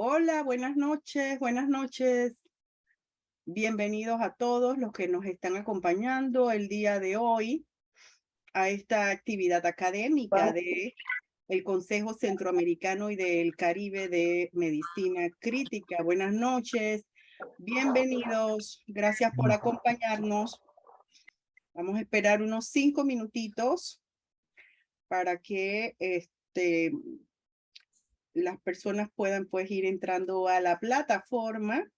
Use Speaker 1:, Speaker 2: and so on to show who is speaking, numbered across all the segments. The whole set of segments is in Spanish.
Speaker 1: Hola, buenas noches, buenas noches. Bienvenidos a todos los que nos están acompañando el día de hoy a esta actividad académica de el Consejo Centroamericano y del Caribe de Medicina Crítica. Buenas noches, bienvenidos, gracias por acompañarnos. Vamos a esperar unos 5 minutitos para que las personas puedan pues ir entrando a la plataforma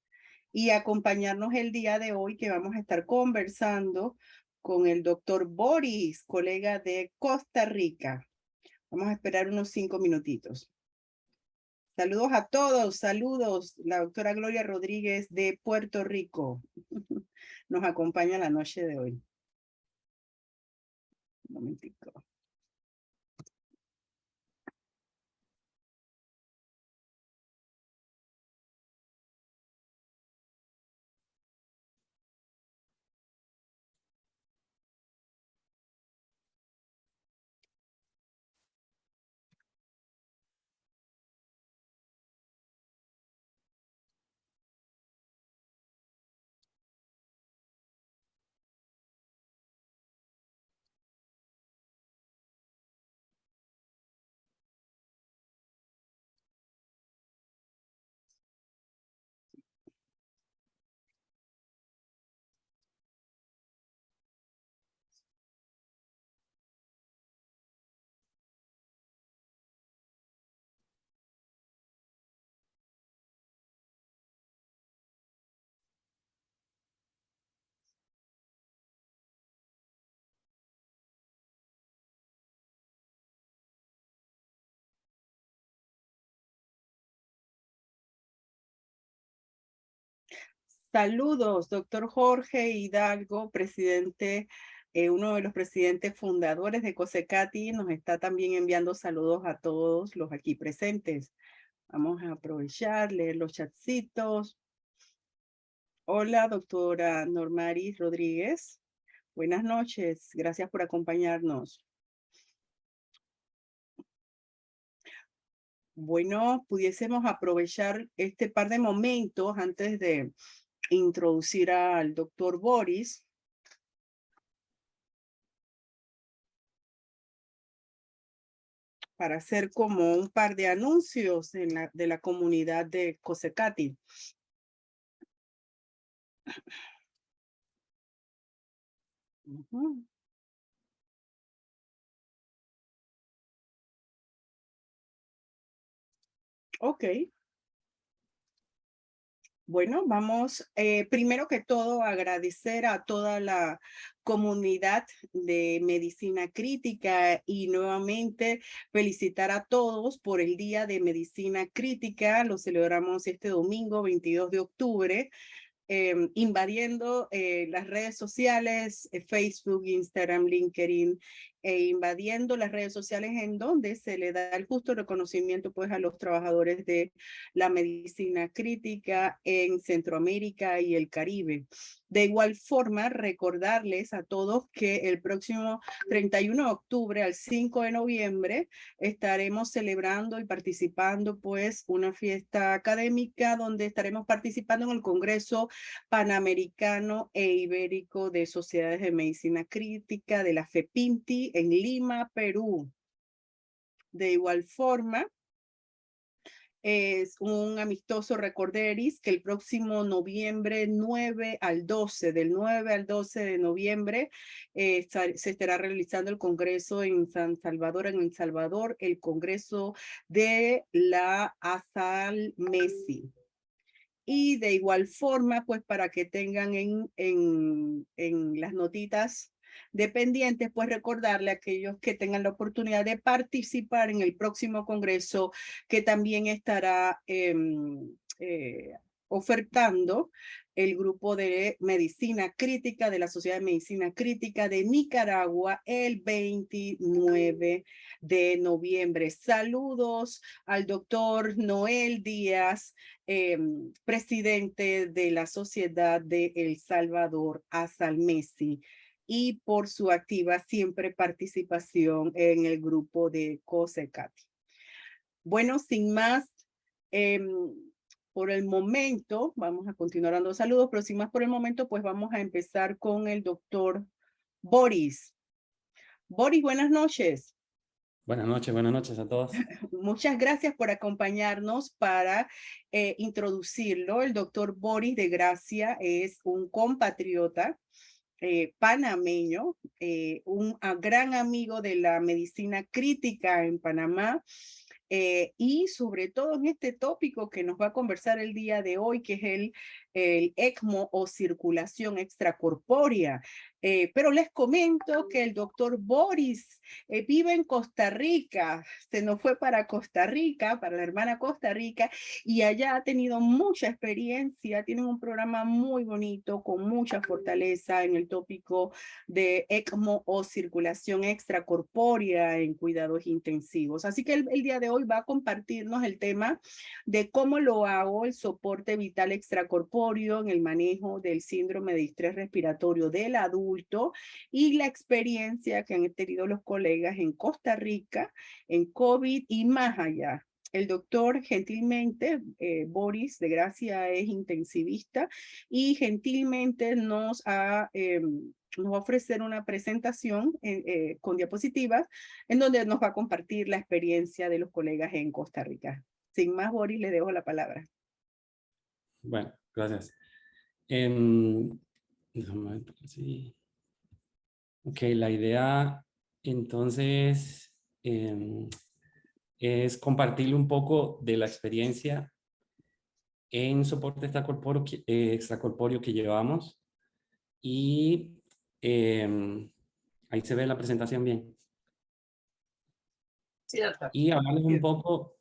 Speaker 1: y acompañarnos el día de hoy, que vamos a estar conversando con el doctor Boris, colega de Costa Rica. Vamos a esperar unos 5 minutitos. Saludos a todos, saludos. La doctora Gloria Rodríguez de Puerto Rico nos acompaña la noche de hoy. Un momentico. Saludos, doctor Jorge Hidalgo, presidente, uno de los presidentes fundadores de COSECATI, nos está también enviando saludos a todos los aquí presentes. Vamos a aprovechar, leer los chatcitos. Hola, doctora Normaris Rodríguez. Buenas noches, gracias por acompañarnos. Bueno, pudiésemos aprovechar este par de momentos antes de introducir al doctor Boris. Para hacer como un par de anuncios de la comunidad de COSECATI. Ok. Bueno, vamos primero que todo a agradecer a toda la comunidad de medicina crítica y nuevamente felicitar a todos por el Día de Medicina Crítica. Lo celebramos este domingo 22 de octubre. Invadiendo las redes sociales, Facebook, Instagram, LinkedIn, invadiendo las redes sociales en donde se le da el justo reconocimiento pues a los trabajadores de la medicina crítica en Centroamérica y el Caribe. De igual forma, recordarles a todos que el próximo 31 de octubre al 5 de noviembre estaremos celebrando y participando pues una fiesta académica donde estaremos participando en el Congreso Panamericano e Ibérico de Sociedades de Medicina Crítica de la FEPINTI en Lima, Perú. De igual forma, es un amistoso recorderis que el próximo noviembre 9 al 12, del 9 al 12 de noviembre, se estará realizando el Congreso en San Salvador, en El Salvador, el Congreso de la ASAL-MESI. Y de igual forma, pues para que tengan en las notitas dependientes, pues recordarle a aquellos que tengan la oportunidad de participar en el próximo congreso, que también estará ofertando el grupo de medicina crítica de la Sociedad de Medicina Crítica de Nicaragua el 29 de noviembre. Saludos al doctor Noel Díaz, presidente de la Sociedad de El Salvador, ASAL-MESI, y por su activa siempre participación en el grupo de COSECATI. Bueno, sin más, por el momento, vamos a continuar dando saludos, pero sin más por el momento, pues vamos a empezar con el doctor Boris. Boris, buenas noches.
Speaker 2: Buenas noches a todos.
Speaker 1: Muchas gracias por acompañarnos para introducirlo. El doctor Boris de Gracia es un compatriota panameño, un gran amigo de la medicina crítica en Panamá. Y sobre todo en este tópico que nos va a conversar el día de hoy, que es el ECMO o circulación extracorpórea. Pero les comento que el doctor Boris vive en Costa Rica, se nos fue para Costa Rica, para la hermana Costa Rica, y allá ha tenido mucha experiencia, tienen un programa muy bonito, con mucha fortaleza en el tópico de ECMO o circulación extracorpórea en cuidados intensivos. Así que el día de hoy va a compartirnos el tema de cómo lo hago, el soporte vital extracorpóreo en el manejo del síndrome de estrés respiratorio del adulto y la experiencia que han tenido los colegas en Costa Rica, en COVID y más allá. El doctor gentilmente, Boris de Gracia, es intensivista y gentilmente nos va a ofrecer una presentación con diapositivas en donde nos va a compartir la experiencia de los colegas en Costa Rica. Sin más, Boris, le dejo la palabra.
Speaker 2: Bueno, gracias. Déjame ver, sí. Ok, la idea entonces es compartirle un poco de la experiencia en soporte extracorpóreo que llevamos y ahí se ve la presentación bien. Y hablarles un poco,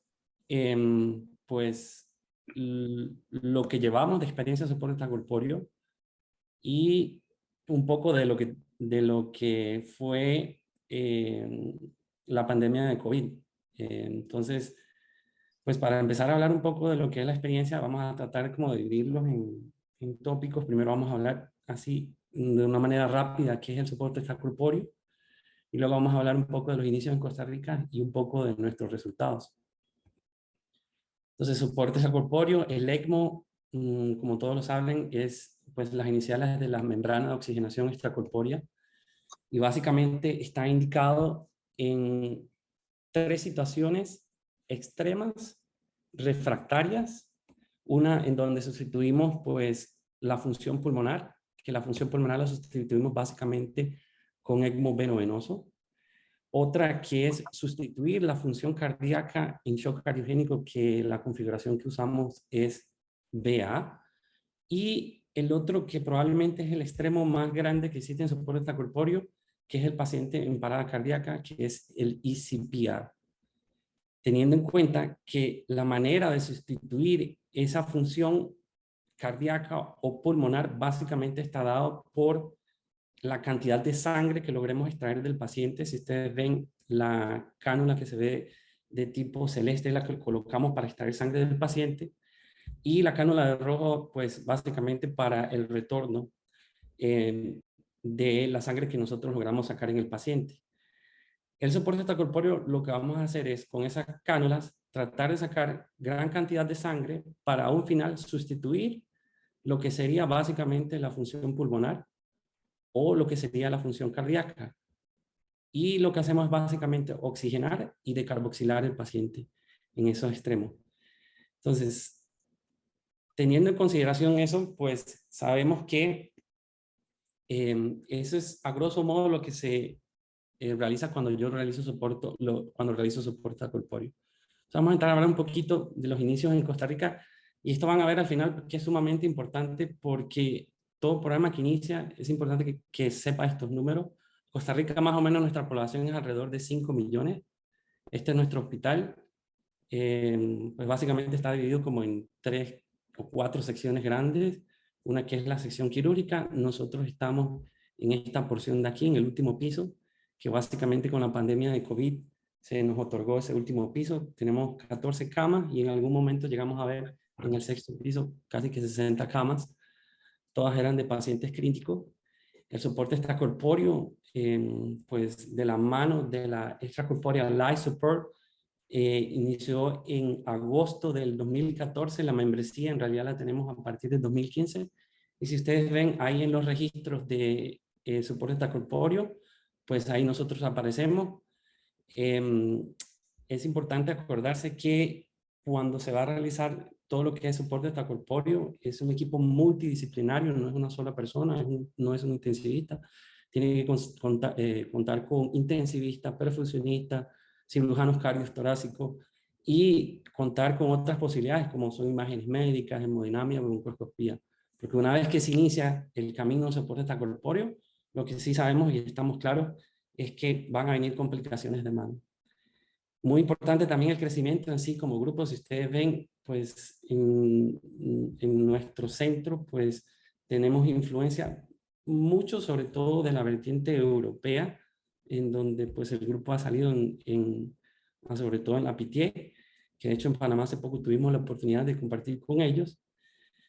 Speaker 2: pues, lo que llevamos de experiencia de soporte extracorpóreo y un poco de lo que fue la pandemia de COVID. Entonces, pues para empezar a hablar un poco de lo que es la experiencia, vamos a tratar como de dividirlos en tópicos. Primero vamos a hablar así, de una manera rápida, qué es el soporte extracorpóreo. Y luego vamos a hablar un poco de los inicios en Costa Rica y un poco de nuestros resultados. Entonces, soporte extracorpóreo, el ECMO, como todos lo saben, es pues las iniciales de la membrana de oxigenación extracorpórea y básicamente está indicado en 3 situaciones extremas, refractarias, una en donde sustituimos pues la función pulmonar, que la función pulmonar la sustituimos básicamente con ECMO venovenoso. Otra que es sustituir la función cardíaca en shock cardiogénico, que la configuración que usamos es VA. Y el otro que probablemente es el extremo más grande que existe en soporte extracorpóreo, que es el paciente en parada cardíaca, que es el ECPR. Teniendo en cuenta que la manera de sustituir esa función cardíaca o pulmonar básicamente está dado por la cantidad de sangre que logremos extraer del paciente. Si ustedes ven la cánula que se ve de tipo celeste, es la que colocamos para extraer sangre del paciente, y la cánula de rojo, pues básicamente para el retorno de la sangre que nosotros logramos sacar en el paciente. El soporte extracorpóreo, lo que vamos a hacer es con esas cánulas tratar de sacar gran cantidad de sangre para a un final sustituir lo que sería básicamente la función pulmonar o lo que sería la función cardíaca. Y lo que hacemos es básicamente oxigenar y decarboxilar el paciente en esos extremos. Entonces, teniendo en consideración eso, pues sabemos que eso es a grosso modo lo que se realiza cuando yo realizo cuando realizo soporte corpóreo. Entonces, vamos a entrar a hablar un poquito de los inicios en Costa Rica, y esto van a ver al final que es sumamente importante porque todo programa que inicia es importante que sepa estos números. Costa Rica, más o menos, nuestra población es alrededor de 5 millones. Este es nuestro hospital. Pues básicamente está dividido como en 3 o 4 secciones grandes. Una que es la sección quirúrgica. Nosotros estamos en esta porción de aquí, en el último piso, que básicamente con la pandemia de COVID se nos otorgó ese último piso. Tenemos 14 camas y en algún momento llegamos a ver en el 6º piso casi que 60 camas. Todas eran de pacientes críticos. El soporte extracorpóreo, pues de la mano de la extracorpórea Life Support, inició en agosto del 2014, la membresía en realidad la tenemos a partir del 2015. Y si ustedes ven ahí en los registros de soporte extracorpóreo, pues ahí nosotros aparecemos. Es importante acordarse que cuando se va a realizar todo lo que es soporte extracorpóreo, es un equipo multidisciplinario, no es una sola persona, no es un intensivista. Tiene que contar con intensivistas, perfusionistas, cirujanos cardiotorácicos y contar con otras posibilidades como son imágenes médicas, hemodinamia o broncoscopía. Porque una vez que se inicia el camino de soporte extracorpóreo, lo que sí sabemos y estamos claros es que van a venir complicaciones de mano. Muy importante también el crecimiento en sí como grupo. Si ustedes ven, pues en nuestro centro, pues tenemos influencia mucho, sobre todo de la vertiente europea, en donde pues el grupo ha salido sobre todo en la Pitié, que de hecho en Panamá hace poco tuvimos la oportunidad de compartir con ellos.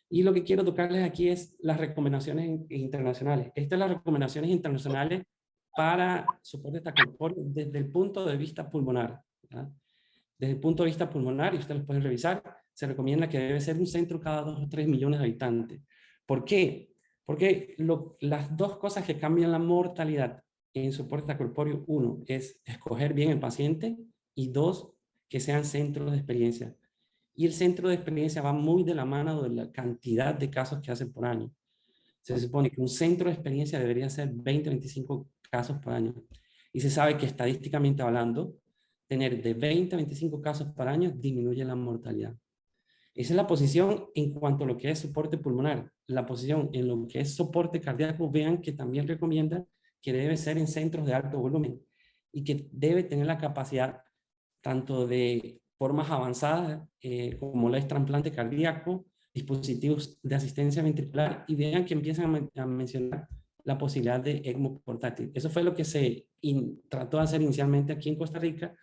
Speaker 2: Y lo que quiero tocarles aquí es las recomendaciones internacionales. Estas son las recomendaciones internacionales para soporte extracorpóreo desde el punto de vista pulmonar, ¿verdad? Desde el punto de vista pulmonar, y ustedes lo pueden revisar, se recomienda que debe ser un centro cada 2 o 3 millones de habitantes. ¿Por qué? Porque las dos cosas que cambian la mortalidad en soporte extracorpóreo, uno, es escoger bien el paciente, y dos, que sean centros de experiencia. Y el centro de experiencia va muy de la mano de la cantidad de casos que hacen por año. Se supone que un centro de experiencia debería ser 20, 25 casos por año. Y se sabe que estadísticamente hablando, tener de 20 a 25 casos por año disminuye la mortalidad. Esa es la posición en cuanto a lo que es soporte pulmonar. La posición en lo que es soporte cardíaco, vean que también recomienda que debe ser en centros de alto volumen y que debe tener la capacidad tanto de formas avanzadas como el trasplante cardíaco, dispositivos de asistencia ventricular, y vean que empiezan a mencionar la posibilidad de ECMO portátil. Eso fue lo que se trató de hacer inicialmente aquí en Costa Rica,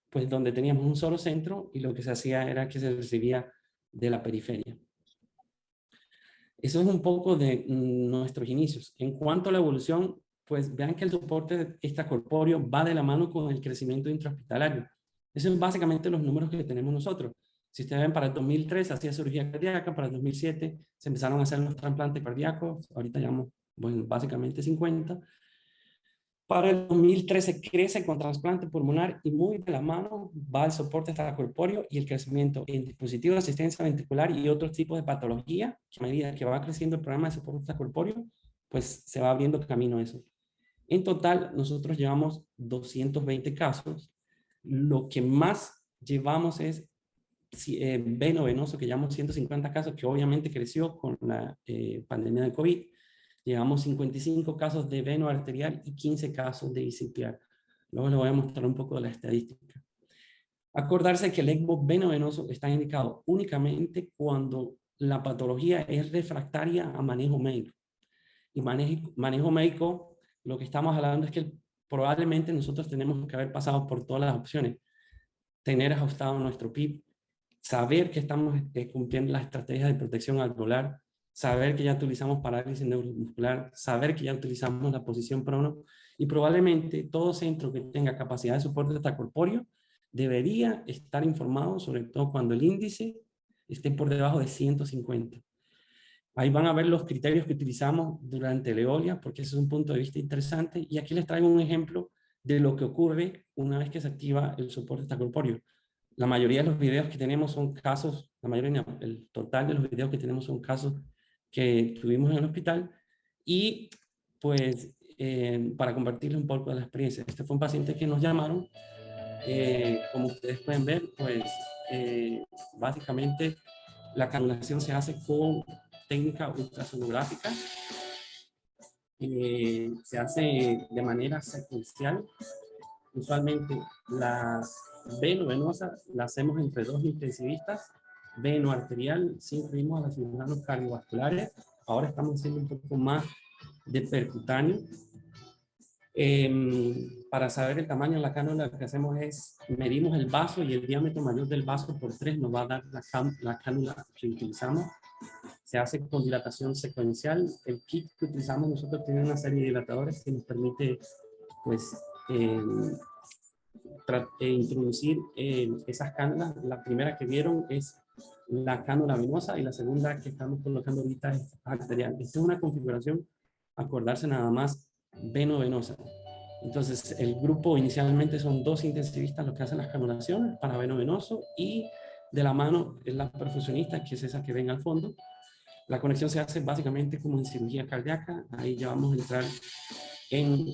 Speaker 2: pues donde teníamos un solo centro y lo que se hacía era que se recibía de la periferia. Eso es un poco de nuestros inicios. En cuanto a la evolución, pues vean que el soporte extracorpóreo va de la mano con el crecimiento intrahospitalario. Esos son básicamente los números que tenemos nosotros. Si ustedes ven, para el 2003 hacía cirugía cardíaca, para el 2007 se empezaron a hacer los trasplantes cardíacos, ahorita llevamos, bueno, básicamente 50. Para el 2013 crece con trasplante pulmonar y muy de la mano va el soporte extracorpóreo y el crecimiento en dispositivos de asistencia ventricular y otros tipos de patología, que a medida que va creciendo el programa de soporte extracorpóreo, pues se va abriendo camino a eso. En total, nosotros llevamos 220 casos. Lo que más llevamos es veno-venoso, que llevamos 150 casos, que obviamente creció con la pandemia de COVID. Llevamos 55 casos de veno arterial y 15 casos de ICPR. Luego les voy a mostrar un poco de la estadística. Acordarse que el ECMO veno-venoso está indicado únicamente cuando la patología es refractaria a manejo médico. Y manejo médico, lo que estamos hablando es que probablemente nosotros tenemos que haber pasado por todas las opciones. Tener ajustado nuestro PIB, saber que estamos cumpliendo las estrategias de protección alveolar, saber que ya utilizamos parálisis neuromuscular, saber que ya utilizamos la posición prono, y probablemente todo centro que tenga capacidad de soporte extracorpóreo debería estar informado, sobre todo cuando el índice esté por debajo de 150. Ahí van a ver los criterios que utilizamos durante el EOLIA, porque ese es un punto de vista interesante, y aquí les traigo un ejemplo de lo que ocurre una vez que se activa el soporte extracorpóreo. La mayoría de los videos que tenemos son casos, la mayoría, el total de los videos que tenemos son casos que tuvimos en el hospital, y pues para compartirles un poco de la experiencia. Este fue un paciente que nos llamaron, como ustedes pueden ver, pues básicamente la canulación se hace con técnica ultrasonográfica, se hace de manera secuencial. Usualmente las veno-venosas las hacemos entre dos intensivistas, veno-arterial, si incluimos a los cirujanos cardiovasculares. Ahora estamos haciendo un poco más de percutáneo. Para saber el tamaño de la cánula, lo que hacemos es medimos el vaso y el diámetro mayor del vaso por 3 nos va a dar la cánula que utilizamos. Se hace con dilatación secuencial. El kit que utilizamos nosotros tiene una serie de dilatadores que nos permite pues introducir esas cánulas. La primera que vieron es la cánula venosa y la segunda que estamos colocando ahorita es arterial. Esta es una configuración, acordarse nada más, veno-venosa. Entonces, el grupo inicialmente son 2 intensivistas los que hacen las canulaciones para veno-venoso, y de la mano es la perfusionista, que es esa que ven al fondo. La conexión se hace básicamente como en cirugía cardíaca. Ahí ya vamos a entrar en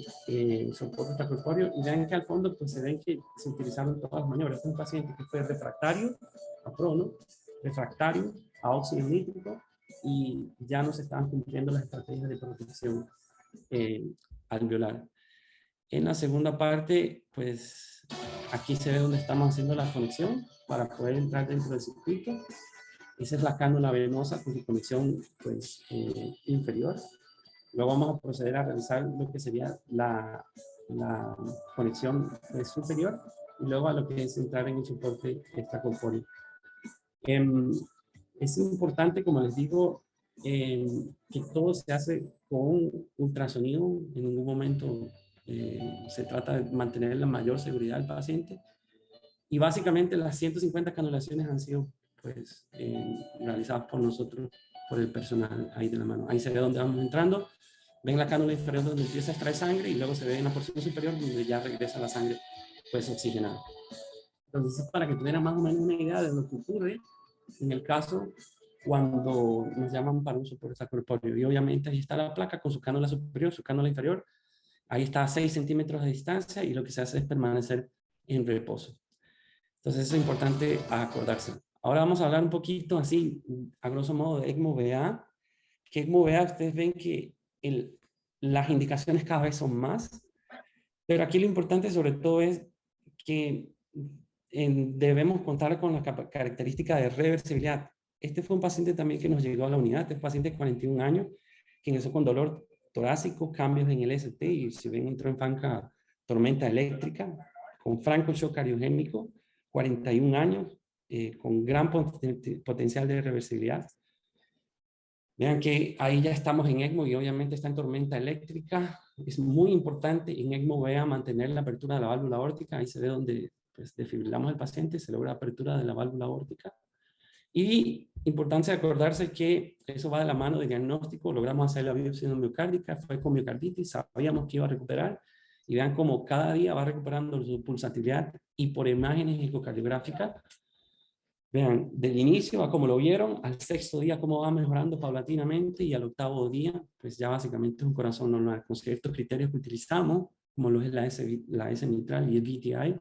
Speaker 2: soporte extracorpóreo, y vean que al fondo pues se ven que se utilizaron todas las maniobras. Este es un paciente que fue refractario a prono, refractario a óxido nítrico, y ya no se estaban cumpliendo las estrategias de protección alveolar. En la segunda parte, pues aquí se ve donde estamos haciendo la conexión para poder entrar dentro del circuito. Esa es la cánula venosa con su conexión pues, inferior. Luego vamos a proceder a realizar lo que sería la conexión pues, superior, y luego a lo que es entrar en el soporte extracorpóreo. Es importante, como les digo, que todo se hace con ultrasonido. En ningún momento se trata de mantener la mayor seguridad del paciente. Y básicamente las 150 canulaciones han sido pues, realizadas por nosotros, por el personal ahí de la mano. Ahí se ve donde vamos entrando. Ven la cánula inferior donde empieza a extraer sangre, y luego se ve en la porción superior donde ya regresa la sangre pues oxigenada. Entonces, para que tuvieran más o menos una idea de lo que ocurre en el caso cuando nos llaman para un soporte extracorpóreo. Y obviamente ahí está la placa con su cánula superior, su cánula inferior. Ahí está a 6 centímetros de distancia, y lo que se hace es permanecer en reposo. Entonces, eso es importante acordarse. Ahora vamos a hablar un poquito así, a grosso modo, de ECMO-VA. Que ECMO-VA, ustedes ven que las indicaciones cada vez son más, pero aquí lo importante sobre todo es que debemos contar con la característica de reversibilidad. Este fue un paciente también que nos llegó a la unidad. Este paciente de 41 años, que ingresó con dolor torácico, cambios en el ST, y si ven entró en franca tormenta eléctrica, con franco shock cardiogénico, 41 años, con gran potencial de reversibilidad. Vean que ahí ya estamos en ECMO y obviamente está en tormenta eléctrica. Es muy importante en ECMO-VA mantener la apertura de la válvula aórtica. Ahí se ve donde pues, desfibrilamos al paciente, se logra apertura de la válvula aórtica. Y importante acordarse que eso va de la mano de diagnóstico. Logramos hacer la biopsia miocárdica, fue con miocarditis, sabíamos que iba a recuperar. Y vean cómo cada día va recuperando su pulsatilidad, y por imágenes ecocardiográficas, vean, del inicio a como lo vieron, al 6º día cómo va mejorando paulatinamente, y al 8º día, pues ya básicamente es un corazón normal. Con ciertos criterios que utilizamos, como lo es la S mitral y el VTI,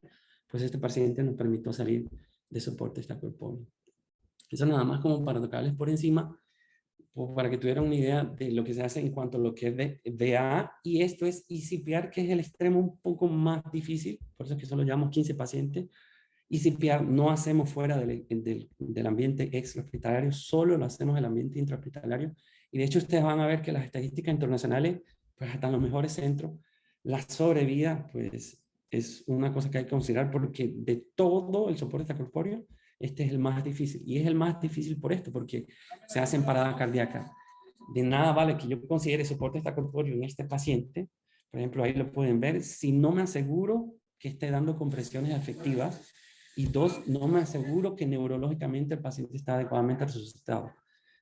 Speaker 2: pues este paciente nos permitió salir de soporte extracorpóreo. Eso nada más como para tocarles por encima, para que tuvieran una idea de lo que se hace en cuanto a lo que es VA, y esto es ECPR, que es el extremo un poco más difícil, por eso es que solo llevamos 15 pacientes. ECPR no hacemos fuera del ambiente extrahospitalario, solo lo hacemos en el ambiente intrahospitalario. Y de hecho ustedes van a ver que las estadísticas internacionales, pues hasta en los mejores centros, la sobrevida pues es una cosa que hay que considerar, porque de todo el soporte extracorpóreo, este es el más difícil. Y es el más difícil por esto, porque se hace en parada cardíaca. De nada vale que yo considere soporte extracorpóreo en este paciente, por ejemplo, ahí lo pueden ver, si no me aseguro que esté dando compresiones efectivas, y 2, no me aseguro que neurológicamente el paciente está adecuadamente resucitado.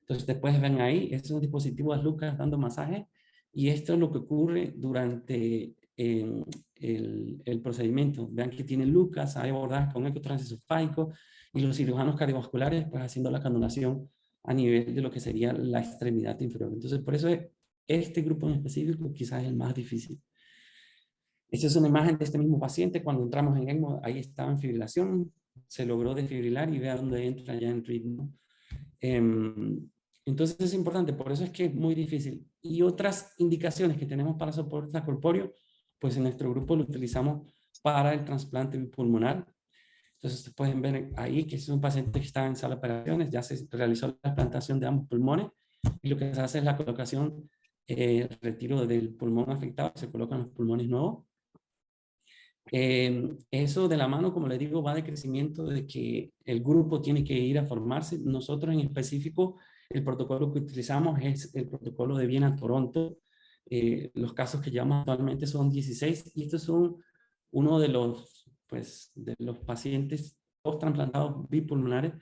Speaker 2: Entonces, después ven ahí, este es un dispositivo de Lucas dando masaje, y esto es lo que ocurre durante el procedimiento. Vean que tiene Lucas, hay abordajes con eco transesofágico, y los cirujanos cardiovasculares pues haciendo la canulación a nivel de lo que sería la extremidad inferior. Entonces, por eso este grupo en específico quizás es el más difícil. Esta es una imagen de este mismo paciente cuando entramos en ECMO. Ahí estaba en fibrilación, se logró desfibrilar, y vea dónde entra ya en ritmo. Entonces es importante, por eso es que es muy difícil. Y otras indicaciones que tenemos para soporte extracorpóreo, pues en nuestro grupo lo utilizamos para el trasplante pulmonar. Entonces pueden ver ahí que es un paciente que está en sala de operaciones, ya se realizó la trasplantación de ambos pulmones, y lo que se hace es la colocación, retiro del pulmón afectado, se colocan los pulmones nuevos. Eso de la mano, como les digo, va de crecimiento, de que el grupo tiene que ir a formarse. Nosotros en específico, el protocolo que utilizamos es el protocolo de Viena-Toronto. Los casos que llevamos actualmente son 16, y estos son uno de los pues, de los pacientes post-trasplantados bipulmonares,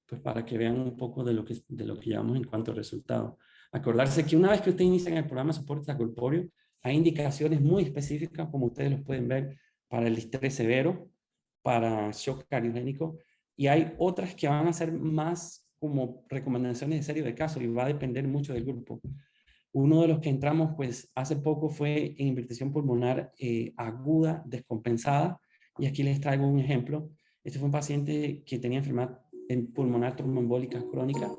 Speaker 2: pues para que vean un poco de lo que llevamos en cuanto a resultados. Acordarse que una vez que ustedes inician el programa de soporte extracorpóreo, hay indicaciones muy específicas, como ustedes los pueden ver, para el estrés severo, para shock cardiogénico, y hay otras que van a ser más como recomendaciones de serio de caso y va a depender mucho del grupo. Uno de los que entramos pues hace poco fue en hipertensión pulmonar aguda descompensada, y aquí les traigo un ejemplo. Este fue un paciente que tenía enfermedad pulmonar tromboembólica crónica,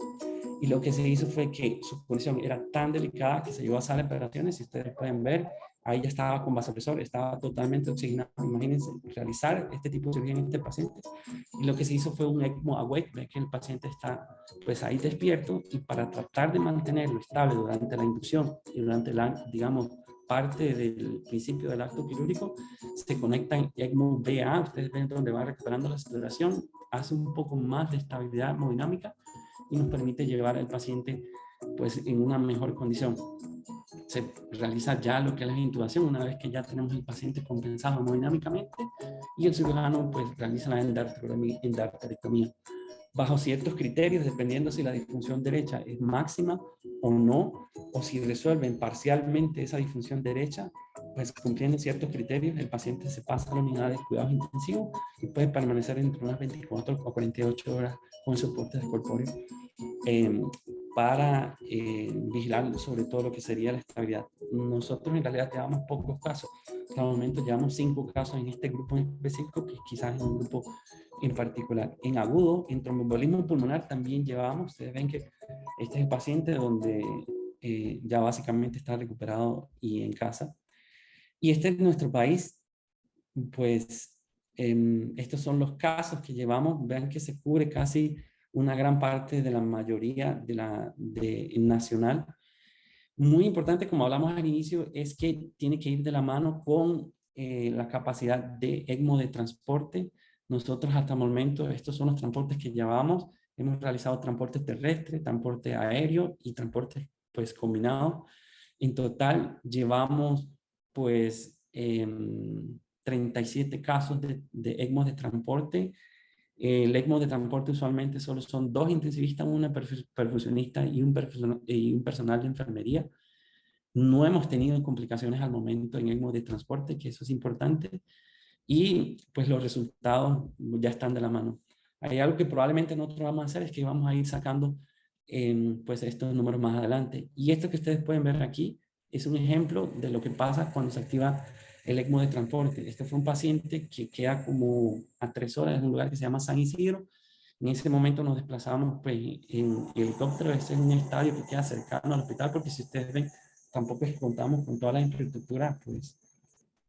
Speaker 2: y lo que se hizo fue que su condición era tan delicada que se llevó a sala de operaciones. Si ustedes pueden ver, ahí ya estaba con vasopresor, estaba totalmente oxigenado. Imagínense realizar este tipo de cirugía en este paciente. Y lo que se hizo fue un ECMO awake, ve que el paciente está pues ahí despierto, y para tratar de mantenerlo estable durante la inducción y durante la, digamos, parte del principio del acto quirúrgico, se conecta en ECMO VA. Ustedes ven donde va recuperando la saturación, hace un poco más de estabilidad hemodinámica y nos permite llevar al paciente pues en una mejor condición. Se realiza ya lo que es la intubación una vez que ya tenemos el paciente compensado hemodinámicamente, y el cirujano pues realiza la endarterectomía bajo ciertos criterios, dependiendo si la disfunción derecha es máxima o no, o si resuelven parcialmente esa disfunción derecha, pues cumpliendo ciertos criterios, el paciente se pasa a la unidad de cuidados intensivos y puede permanecer entre unas 24 o 48 horas con soporte de corpóreo para vigilar sobre todo lo que sería la estabilidad. Nosotros en realidad llevamos pocos casos. Hasta el momento llevamos 5 casos en este grupo en específico, que quizás es un grupo en particular. En agudo, en tromboembolismo pulmonar también llevamos. Ustedes ven que este es el paciente donde ya básicamente está recuperado y en casa. Y este es nuestro país. Pues estos son los casos que llevamos. Vean que se cubre casi una gran parte de la mayoría de nacional. Muy importante, como hablamos al inicio, es que tiene que ir de la mano con la capacidad de ECMO de transporte. Nosotros hasta el momento, estos son los transportes que llevamos. Hemos realizado transporte terrestre, transporte aéreo y transporte pues combinado. En total llevamos pues 37 casos de ECMO de transporte. El ECMO de transporte usualmente solo son 2 intensivistas, una perfusionista y un personal de enfermería. No hemos tenido complicaciones al momento en ECMO de transporte, que eso es importante. Y pues los resultados ya están de la mano. Hay algo que probablemente nosotros vamos a hacer, es que vamos a ir sacando pues estos números más adelante. Y esto que ustedes pueden ver aquí es un ejemplo de lo que pasa cuando se activa el ECMO de transporte. Este fue un paciente que queda como a 3 horas en un lugar que se llama San Isidro. En ese momento nos desplazamos pues, en helicóptero. Ese es un estadio que queda cercano al hospital, porque si ustedes ven, tampoco es que contamos con toda la infraestructura pues,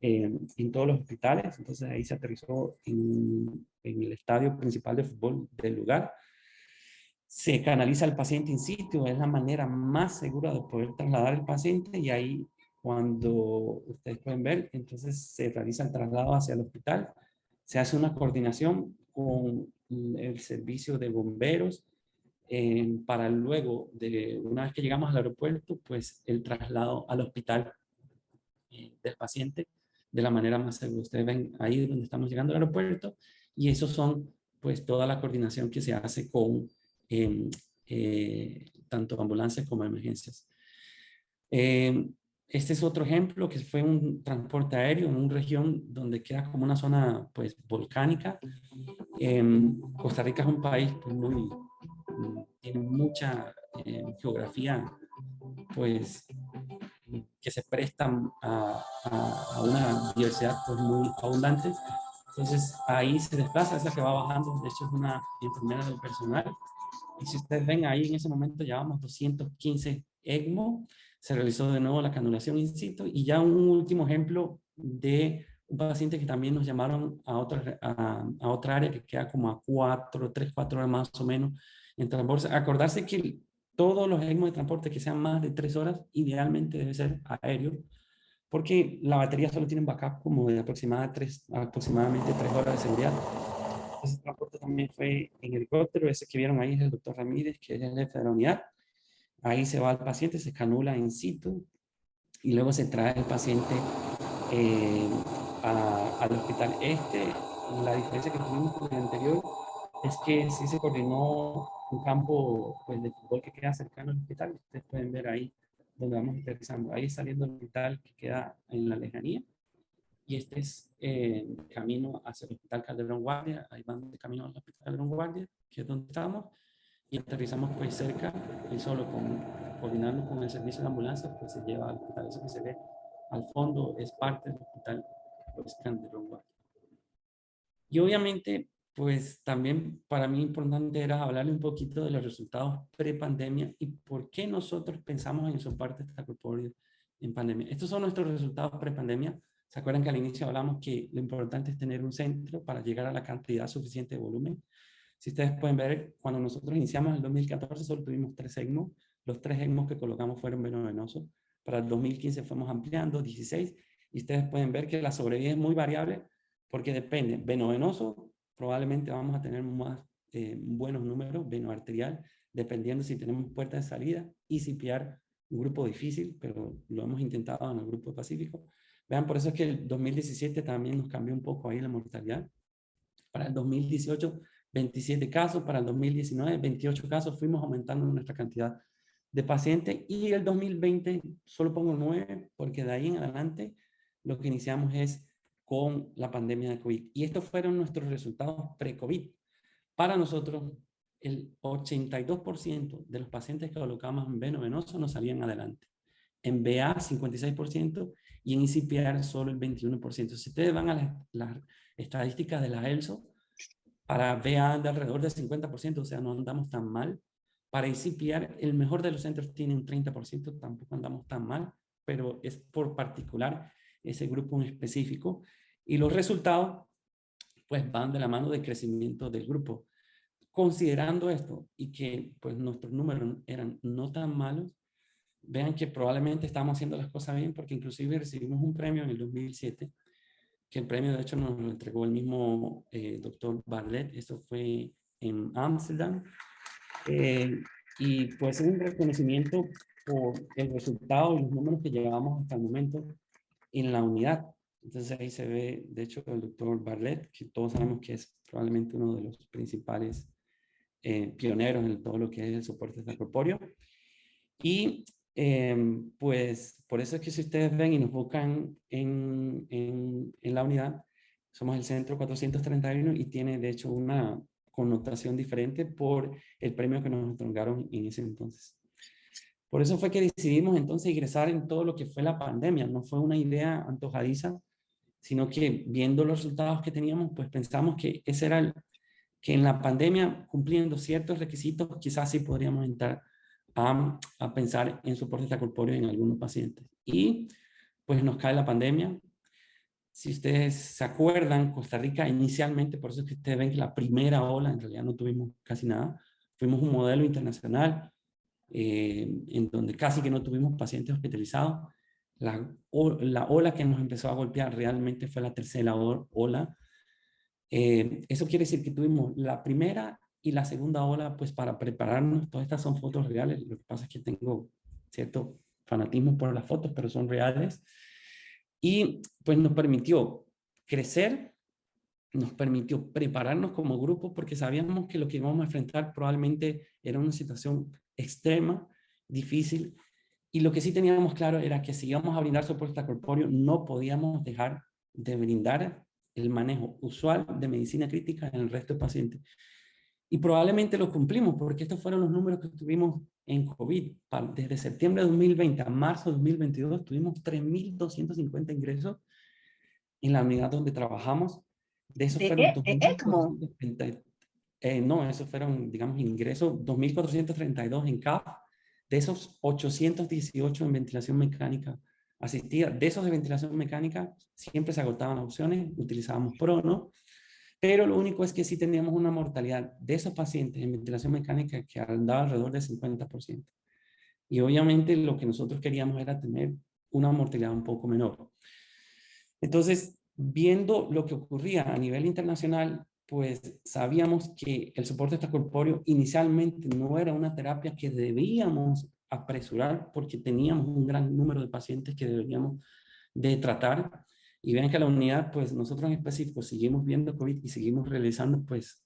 Speaker 2: en todos los hospitales. Entonces ahí se aterrizó en el estadio principal de fútbol del lugar. Se canaliza al paciente in situ, es la manera más segura de poder trasladar al paciente, y ahí cuando ustedes pueden ver, entonces se realiza el traslado hacia el hospital, se hace una coordinación con el servicio de bomberos para luego, una vez que llegamos al aeropuerto, pues el traslado al hospital del paciente de la manera más segura. Ustedes ven ahí donde estamos llegando al aeropuerto, y eso son pues toda la coordinación que se hace con tanto ambulancias como emergencias. Este es otro ejemplo que fue un transporte aéreo en una región donde queda como una zona pues volcánica. Costa Rica es un país pues, tiene mucha geografía pues que se prestan a una diversidad pues, muy abundante. Entonces ahí se desplaza, esa que va bajando, de hecho es una enfermera del personal. Y si ustedes ven ahí en ese momento llevamos 215 ECMO, se realizó de nuevo la canulación in situ, y ya un último ejemplo de un paciente que también nos llamaron a otra área que queda como a 3, 4 horas más o menos en transporte. Acordarse que todos los ECMO de transporte que sean más de 3 horas, idealmente debe ser aéreo, porque la batería solo tiene un backup como de aproximadamente 3 horas de seguridad. Ese transporte también fue en helicóptero. Ese que vieron ahí es el doctor Ramírez, que es el jefe de la unidad. Ahí se va el paciente, se canula in situ, y luego se trae el paciente al hospital. la diferencia que tuvimos con el anterior es que sí se coordinó un campo pues, de fútbol que queda cercano al hospital. Ustedes pueden ver ahí donde vamos aterrizando. Ahí saliendo del hospital que queda en la lejanía. Y este es camino hacia el Hospital Calderón Guardia. Ahí van de camino al Hospital Calderón Guardia, que es donde estamos. Y aterrizamos pues cerca y solo coordinando con el servicio de ambulancia, pues se lleva al hospital. Eso que se ve al fondo es parte del Hospital pues, Calderón Guardia. Y obviamente, pues también para mí importante era hablarle un poquito de los resultados pre-pandemia y por qué nosotros pensamos en el soporte extracorpóreo en pandemia. Estos son nuestros resultados pre-pandemia. ¿Se acuerdan que al inicio hablamos que lo importante es tener un centro para llegar a la cantidad suficiente de volumen? Si ustedes pueden ver, cuando nosotros iniciamos en el 2014 solo tuvimos 3 ECMO. Los 3 ECMO que colocamos fueron veno-venosos. Para el 2015 fuimos ampliando, 16. Y ustedes pueden ver que la sobrevida es muy variable porque depende. Veno-venoso, probablemente vamos a tener más buenos números, veno-arterial, dependiendo si tenemos puerta de salida. Y CPR, un grupo difícil, pero lo hemos intentado en el grupo pacífico. Vean, por eso es que el 2017 también nos cambió un poco ahí la mortalidad. Para el 2018, 27 casos. Para el 2019, 28 casos. Fuimos aumentando nuestra cantidad de pacientes. Y el 2020, solo pongo 9, porque de ahí en adelante lo que iniciamos es con la pandemia de COVID. Y estos fueron nuestros resultados pre-COVID. Para nosotros, el 82% de los pacientes que colocamos en veno-venoso nos salían adelante. En VA, 56%, y en ICPR solo el 21%. Si ustedes van a las estadísticas de la ELSO, para VA anda alrededor del 50%, o sea, no andamos tan mal. Para ICPR, el mejor de los centros tiene un 30%, tampoco andamos tan mal, pero es por particular ese grupo en específico. Y los resultados, pues van de la mano del crecimiento del grupo. Considerando esto y que pues nuestros números eran no tan malos, vean que probablemente estamos haciendo las cosas bien porque inclusive recibimos un premio en el 2007, que el premio de hecho nos lo entregó el mismo doctor Bartlett. Esto fue en Ámsterdam. Y pues es un reconocimiento por el resultado y los números que llevamos hasta el momento en la unidad. Entonces ahí se ve, de hecho, el doctor Bartlett, que todos sabemos que es probablemente uno de los principales pioneros en todo lo que es el soporte extracorpóreo. Y pues por eso es que si ustedes ven y nos buscan en la unidad, somos el centro 431 y tiene de hecho una connotación diferente por el premio que nos otorgaron en ese entonces. Por eso fue que decidimos entonces ingresar en todo lo que fue la pandemia. No fue una idea antojadiza, sino que viendo los resultados que teníamos, pues pensamos que ese era el, que en la pandemia, cumpliendo ciertos requisitos, quizás sí podríamos entrar a pensar en soporte extracorpóreo en algunos pacientes. Y pues nos cae la pandemia. Si ustedes se acuerdan, Costa Rica inicialmente, por eso es que ustedes ven que la primera ola, en realidad no tuvimos casi nada, fuimos un modelo internacional en donde casi que no tuvimos pacientes hospitalizados. La ola que nos empezó a golpear realmente fue la tercera ola. Eso quiere decir que tuvimos la primera y la segunda ola, pues para prepararnos. Todas estas son fotos reales. Lo que pasa es que tengo cierto fanatismo por las fotos, pero son reales. Y pues nos permitió crecer, nos permitió prepararnos como grupo porque sabíamos que lo que íbamos a enfrentar probablemente era una situación extrema, difícil. Y lo que sí teníamos claro era que si íbamos a brindar soporte extracorpóreo, no podíamos dejar de brindar el manejo usual de medicina crítica en el resto de pacientes. Y probablemente lo cumplimos, porque estos fueron los números que tuvimos en COVID. Desde septiembre de 2020 a marzo de 2022 tuvimos 3.250 ingresos en la unidad donde trabajamos. De esos fueron
Speaker 1: ECMO.
Speaker 2: 2.430. No, esos fueron, digamos, ingresos 2.432 en CAP. De esos 818 en ventilación mecánica asistida. De esos de ventilación mecánica siempre se agotaban las opciones, utilizábamos Prono, pero lo único es que sí teníamos una mortalidad de esos pacientes en ventilación mecánica que andaba alrededor del 50%. Y obviamente lo que nosotros queríamos era tener una mortalidad un poco menor. Entonces, viendo lo que ocurría a nivel internacional, pues sabíamos que el soporte extracorpóreo inicialmente no era una terapia que debíamos apresurar porque teníamos un gran número de pacientes que deberíamos de tratar. Y vean que la unidad, pues nosotros en específico seguimos viendo COVID y seguimos realizando pues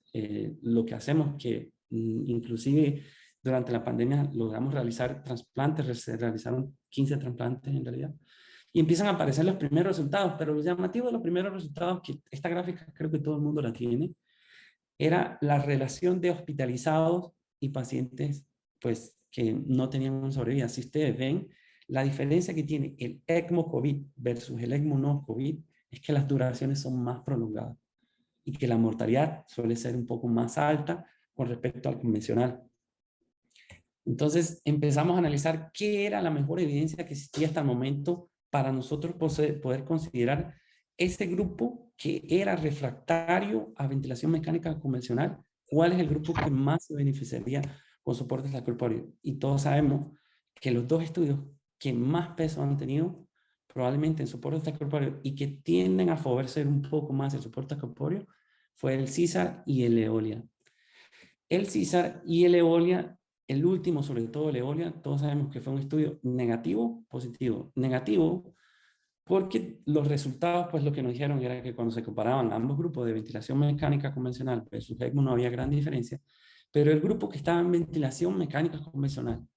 Speaker 2: lo que hacemos, que inclusive durante la pandemia logramos realizar trasplantes, se realizaron 15 trasplantes en realidad. Y empiezan a aparecer los primeros resultados, pero lo llamativo de los primeros resultados, que esta gráfica creo que todo el mundo la tiene, era la relación de hospitalizados y pacientes pues que no tenían una sobrevida. Si ustedes ven, la diferencia que tiene el ECMO COVID versus el ECMO no COVID es que las duraciones son más prolongadas y que la mortalidad suele ser un poco más alta con respecto al convencional. Entonces empezamos a analizar qué era la mejor evidencia que existía hasta el momento para nosotros poder considerar ese grupo que era refractario a ventilación mecánica convencional, cuál es el grupo que más se beneficiaría con soporte extracorpóreo. Y todos sabemos que los dos estudios que más peso han tenido probablemente en soporte extracorpóreo y que tienden a favorecer un poco más el soporte extracorpóreo fue el CISAR y el EOLIA. El CISAR y el EOLIA, el último sobre todo el EOLIA, todos sabemos que fue un estudio negativo, positivo. Negativo porque los resultados, pues lo que nos dijeron era que cuando se comparaban ambos grupos de ventilación mecánica convencional versus ECMO no había gran diferencia, pero el grupo que estaba en ventilación mecánica convencional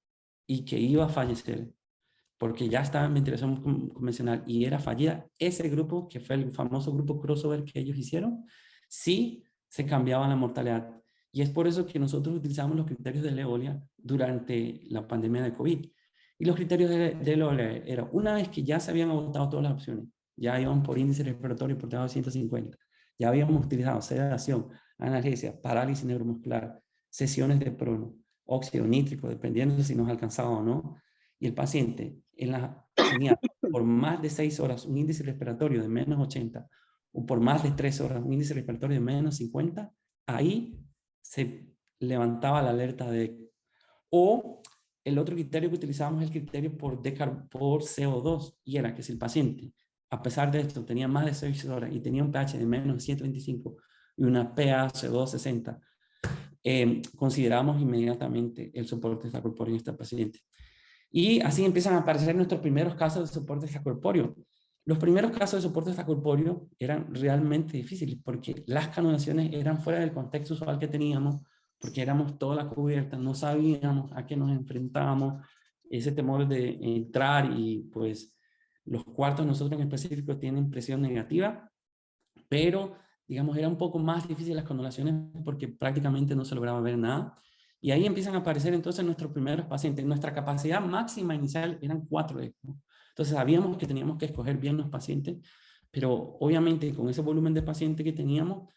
Speaker 2: y que iba a fallecer, porque ya estaba en ventilación convencional y era fallida, ese grupo, que fue el famoso grupo crossover que ellos hicieron, sí se cambiaba la mortalidad. Y es por eso que nosotros utilizamos los criterios de Leolia durante la pandemia de COVID. Y los criterios de Leolia eran, una vez que ya se habían agotado todas las opciones, ya íbamos por índice respiratorio por debajo de 150, ya habíamos utilizado sedación, analgesia, parálisis neuromuscular, sesiones de prono, óxido nítrico, dependiendo de si nos alcanzaba o no, y el paciente tenía por más de 6 horas un índice respiratorio de menos 80 o por más de 3 horas un índice respiratorio de menos 50, ahí se levantaba la alerta de... O el otro criterio que utilizábamos es el criterio por CO2, y era que si el paciente, a pesar de esto, tenía más de 6 horas y tenía un pH de menos de 125 y una PaCO2 60, consideramos inmediatamente el soporte extracorpóreo en esta paciente. Y así empiezan a aparecer nuestros primeros casos de soporte extracorpóreo. Los primeros casos de soporte extracorpóreo eran realmente difíciles porque las canulaciones eran fuera del contexto usual que teníamos, porque éramos toda la cubierta, no sabíamos a qué nos enfrentábamos, ese temor de entrar y pues los cuartos nosotros en específico tienen presión negativa, pero digamos era un poco más difícil las canulaciones porque prácticamente no se lograba ver nada. Y ahí empiezan a aparecer entonces nuestros primeros pacientes. Nuestra capacidad máxima inicial eran 4 ECMO. Entonces sabíamos que teníamos que escoger bien los pacientes, pero obviamente con ese volumen de pacientes que teníamos,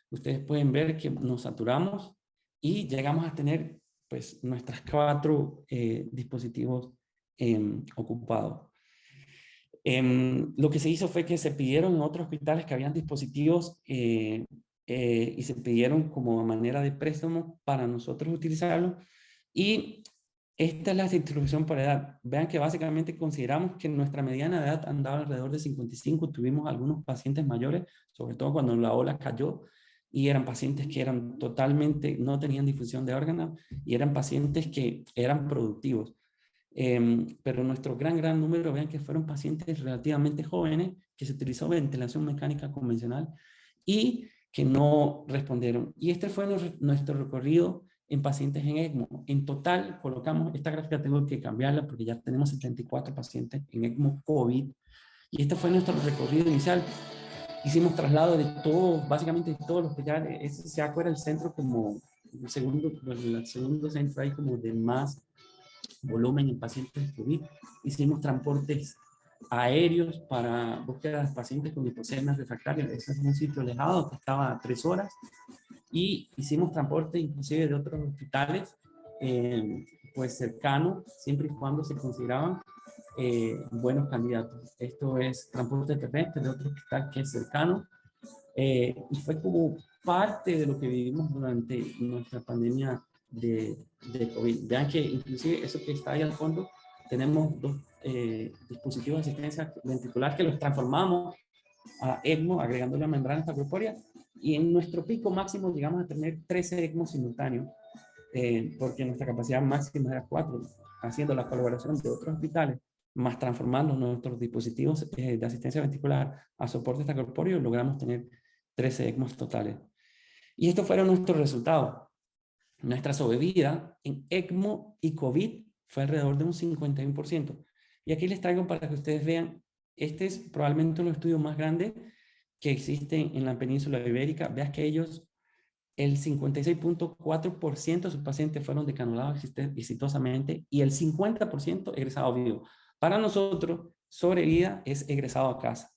Speaker 2: ustedes pueden ver que nos saturamos y llegamos a tener pues nuestras 4 dispositivos ocupados. Lo que se hizo fue que se pidieron en otros hospitales que habían dispositivos y se pidieron como manera de préstamo para nosotros utilizarlo. Y esta es la distribución por edad. Vean que básicamente consideramos que nuestra mediana edad andaba alrededor de 55. Tuvimos algunos pacientes mayores, sobre todo cuando la ola cayó, y eran pacientes que eran totalmente, no tenían difusión de órganos, y eran pacientes que eran productivos. Pero nuestro gran número, vean que fueron pacientes relativamente jóvenes, que se utilizó ventilación mecánica convencional y que no respondieron. Y este fue nuestro recorrido en pacientes en ECMO. En total, colocamos, esta gráfica tengo que cambiarla porque ya tenemos 74 pacientes en ECMO COVID. Y este fue nuestro recorrido inicial. Hicimos traslado de todos, básicamente de todos los hospitales. Ese se era el centro como el segundo centro ahí como de más volumen en pacientes COVID. Hicimos transportes aéreos para búsqueda de pacientes con lipocemias refractarias. Ese es un sitio alejado que estaba a 3 horas. Y hicimos transporte inclusive de otros hospitales, pues cercanos, siempre y cuando se consideraban buenos candidatos. Esto es transporte terrestre de otro hospital que es cercano. Y fue como parte de lo que vivimos durante nuestra pandemia de COVID. Vean que inclusive eso que está ahí al fondo, tenemos 2 dispositivos de asistencia ventricular que los transformamos a ECMO, agregando la membrana extracorpórea, y en nuestro pico máximo llegamos a tener 13 ECMO simultáneos, porque nuestra capacidad máxima era 4, haciendo la colaboración de otros hospitales. más transformando nuestros dispositivos de asistencia ventricular a soporte extracorpóreo, logramos tener 13 ECMOs totales. Y estos fueron nuestros resultados. Nuestra sobrevida en ECMO y COVID fue alrededor de un 51%. Y aquí les traigo para que ustedes vean, este es probablemente uno de los estudios más grandes que existen en la península ibérica. Veas que ellos, el 56.4% de sus pacientes fueron decanulados exitosamente y el 50% egresado vivo. Para nosotros, sobrevida es egresado a casa.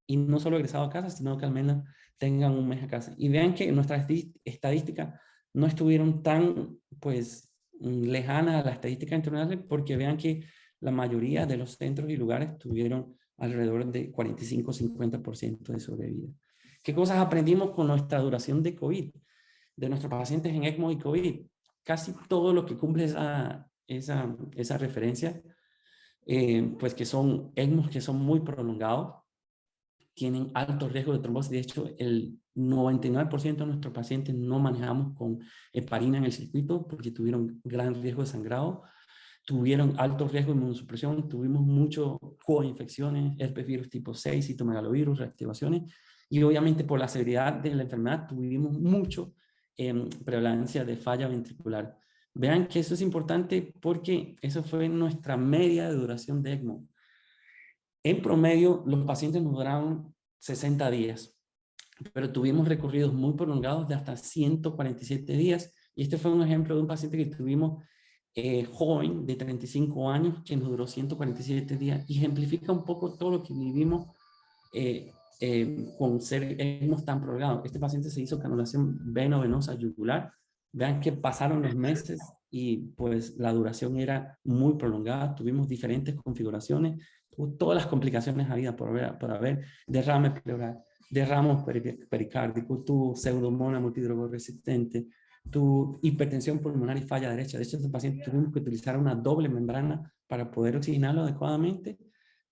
Speaker 2: Y no solo egresado a casa, sino que al menos tengan un mes a casa. Y vean que nuestras estadísticas no estuvieron tan, pues, lejanas a las estadísticas internacionales, porque vean que la mayoría de los centros y lugares tuvieron alrededor de 45-50% de sobrevida. ¿Qué cosas aprendimos con nuestra duración de COVID? De nuestros pacientes en ECMO y COVID. Casi todo lo que cumple esa referencia, pues que son ECMOs que son muy prolongados, tienen alto riesgo de trombosis. De hecho, el 99% de nuestros pacientes no manejamos con heparina en el circuito porque tuvieron gran riesgo de sangrado, tuvieron alto riesgo de inmunosupresión, tuvimos muchas coinfecciones, herpes virus tipo 6, citomegalovirus, reactivaciones, y obviamente por la severidad de la enfermedad tuvimos mucho prevalencia de falla ventricular. Vean que eso es importante porque eso fue nuestra media de duración de ECMO. En promedio, los pacientes nos duraron 60 días, pero tuvimos recorridos muy prolongados de hasta 147 días. Y este fue un ejemplo de un paciente que tuvimos joven, de 35 años, que nos duró 147 días y ejemplifica un poco todo lo que vivimos con ser ECMOs tan prolongados. Este paciente se hizo canulación veno-venosa yugular. Vean que pasaron los meses y pues la duración era muy prolongada. Tuvimos diferentes configuraciones, todas las complicaciones habidas por haber derrame pleural, derramos pericárdicos, tu pseudomonas multidrogoresistente, tu hipertensión pulmonar y falla derecha. De hecho, este paciente tuvimos que utilizar una doble membrana para poder oxigenarlo adecuadamente,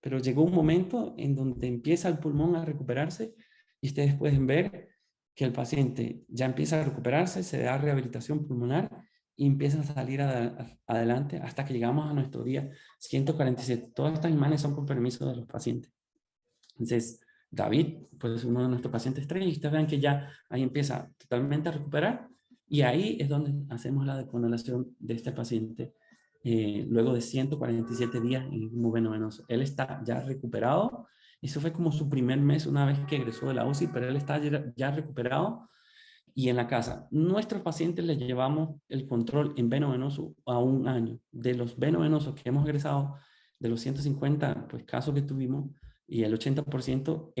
Speaker 2: pero llegó un momento en donde empieza el pulmón a recuperarse y ustedes pueden ver que el paciente ya empieza a recuperarse, se da rehabilitación pulmonar y empieza a salir adelante hasta que llegamos a nuestro día 147. Todas estas imágenes son con permiso de los pacientes. Entonces, David, pues uno de nuestros pacientes estrella, y ustedes ven que ya ahí empieza totalmente a recuperar, y ahí es donde hacemos la deconulación de este paciente luego de 147 días en ECMO veno-venoso. Él está ya recuperado. Eso fue como su primer mes una vez que egresó de la UCI, pero él está ya recuperado y en la casa. Nuestros pacientes les llevamos el control en veno-venoso a 1 año. De los veno-venosos que hemos egresado, de los 150 pues, casos que tuvimos, y el 80%,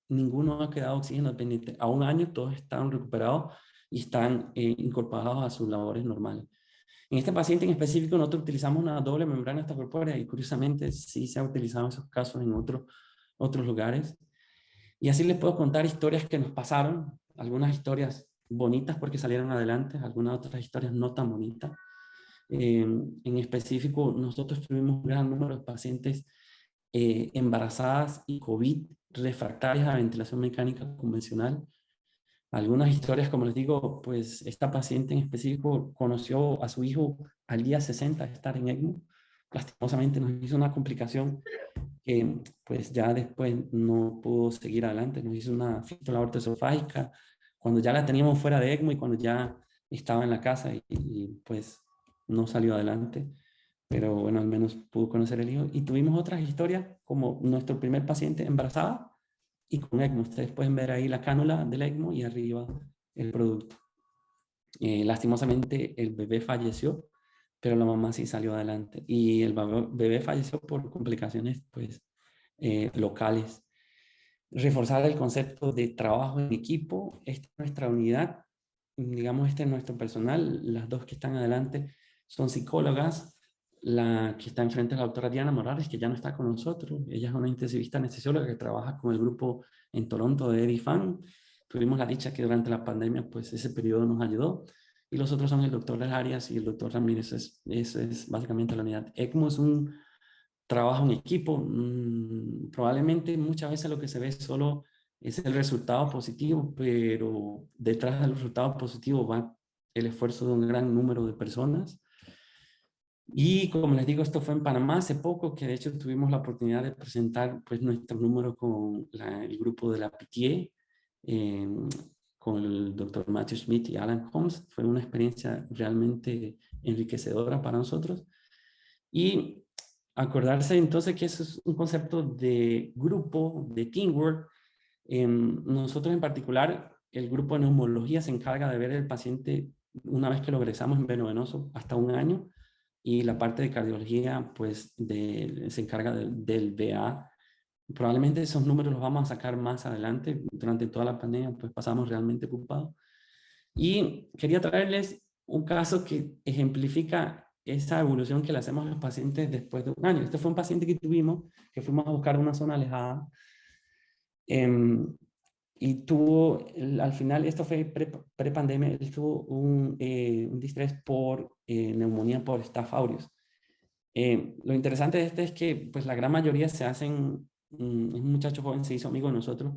Speaker 2: ninguno ha quedado oxígeno dependiente. A 1 año todos están recuperados y están incorporados a sus labores normales. En este paciente en específico nosotros utilizamos una doble membrana extracorpórea y curiosamente sí se ha utilizado en esos casos en otros lugares. Y así les puedo contar historias que nos pasaron, algunas historias bonitas porque salieron adelante, algunas otras historias no tan bonitas. En específico, nosotros tuvimos un gran número de pacientes embarazadas y COVID refractarias a ventilación mecánica convencional. Algunas historias, como les digo, pues esta paciente en específico conoció a su hijo al día 60 de estar en ECMO. Lastimosamente nos hizo una complicación que pues ya después no pudo seguir adelante. Nos hizo una fístula aortoesofágica cuando ya la teníamos fuera de ECMO y cuando ya estaba en la casa y pues no salió adelante. Pero bueno, al menos pudo conocer el hijo. Y tuvimos otras historias como nuestro primer paciente embarazada y con ECMO. Ustedes pueden ver ahí la cánula del ECMO y arriba el producto. Lastimosamente el bebé falleció, pero la mamá sí salió adelante. Y el bebé falleció por complicaciones pues, locales. Reforzar el concepto de trabajo en equipo. Esta es nuestra unidad, digamos, este es nuestro personal. Las dos que están adelante son psicólogas. La que está enfrente es la doctora Diana Morales, que ya no está con nosotros. Ella es una intensivista anestesióloga que trabaja con el grupo en Toronto de EDIFAN. Tuvimos la dicha que durante la pandemia, pues ese periodo nos ayudó. Y los otros son el doctor Arias y el doctor Ramírez. Esa es básicamente la unidad. ECMO es un trabajo en equipo. Probablemente muchas veces lo que se ve solo es el resultado positivo, pero detrás del resultado positivo va el esfuerzo de un gran número de personas. Y como les digo, esto fue en Panamá hace poco, que de hecho tuvimos la oportunidad de presentar pues, nuestro número con el grupo de la PTA, eh, con el doctor Matthew Smith y Alan Holmes. Fue una experiencia realmente enriquecedora para nosotros. Y acordarse entonces que eso es un concepto de grupo, de teamwork. Nosotros en particular, el grupo de neumología se encarga de ver el paciente una vez que lo egresamos en veno-venoso hasta un año, y la parte de cardiología pues se encarga del VA. Probablemente esos números los vamos a sacar más adelante. Durante toda la pandemia pues pasamos realmente ocupados. Y quería traerles un caso que ejemplifica esa evolución que le hacemos a los pacientes después de un año. Este fue un paciente que tuvimos, que fuimos a buscar una zona alejada, em, y tuvo, al final, esto fue pre-pandemia, él tuvo un distrés por neumonía por Staph aureus. Lo interesante de este es que pues la gran mayoría se hacen, es un muchacho joven, se hizo amigo de nosotros,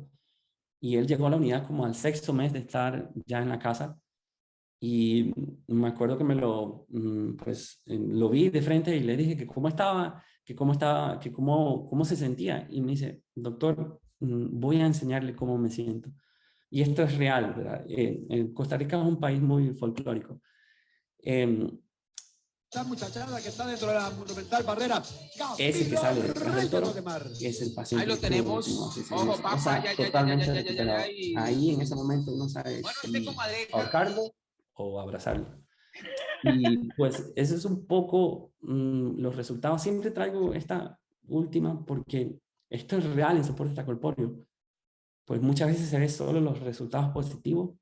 Speaker 2: y él llegó a la unidad como al 6º mes de estar ya en la casa. Y me acuerdo que lo vi de frente y le dije que cómo estaba, que cómo se sentía. Y me dice, doctor, voy a enseñarle cómo me siento. Y esto es real, ¿verdad? Costa Rica es un país muy folclórico.
Speaker 3: La muchachada que está dentro de la monumental barrera.
Speaker 2: Ese que sale detrás del toro es el paciente.
Speaker 4: Ahí lo tenemos. Ojo, papá,
Speaker 2: Totalmente recuperado. Ahí en ese momento uno sabe si ahorcarlo o abrazarlo. Y pues ese es un poco los resultados. Siempre traigo esta última porque esto es real en soporte extracorpóreo. Pues muchas veces se ve solo los resultados positivos,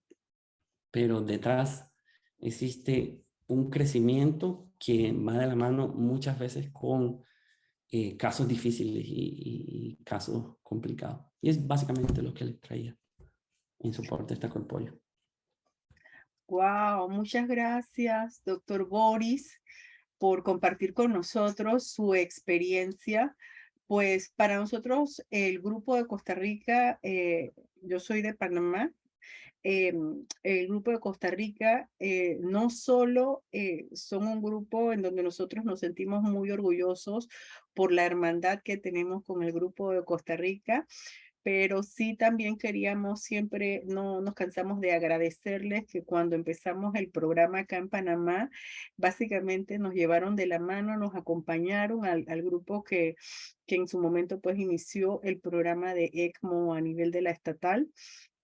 Speaker 2: pero detrás existe un crecimiento que va de la mano muchas veces con casos difíciles y casos complicados. Y es básicamente lo que les traía en soporte extracorpóreo.
Speaker 1: Wow, muchas gracias, doctor Boris, por compartir con nosotros su experiencia. Pues para nosotros, el grupo de Costa Rica, yo soy de Panamá, el grupo de Costa Rica no solo son un grupo en donde nosotros nos sentimos muy orgullosos por la hermandad que tenemos con el grupo de Costa Rica, pero sí también queríamos siempre, no nos cansamos de agradecerles que cuando empezamos el programa acá en Panamá, básicamente nos llevaron de la mano, nos acompañaron al grupo que en su momento pues inició el programa de ECMO a nivel de la estatal,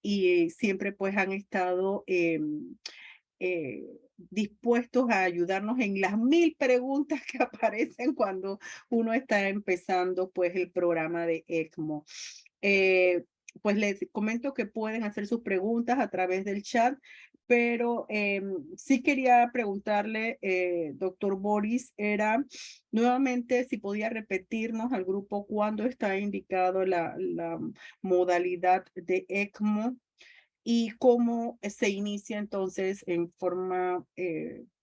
Speaker 1: y siempre pues han estado dispuestos a ayudarnos en las 1000 preguntas que aparecen cuando uno está empezando pues el programa de ECMO. Pues les comento que pueden hacer sus preguntas a través del chat, pero sí quería preguntarle, doctor Boris, era nuevamente si podía repetirnos al grupo cuándo está indicado la modalidad de ECMO y cómo se inicia entonces en forma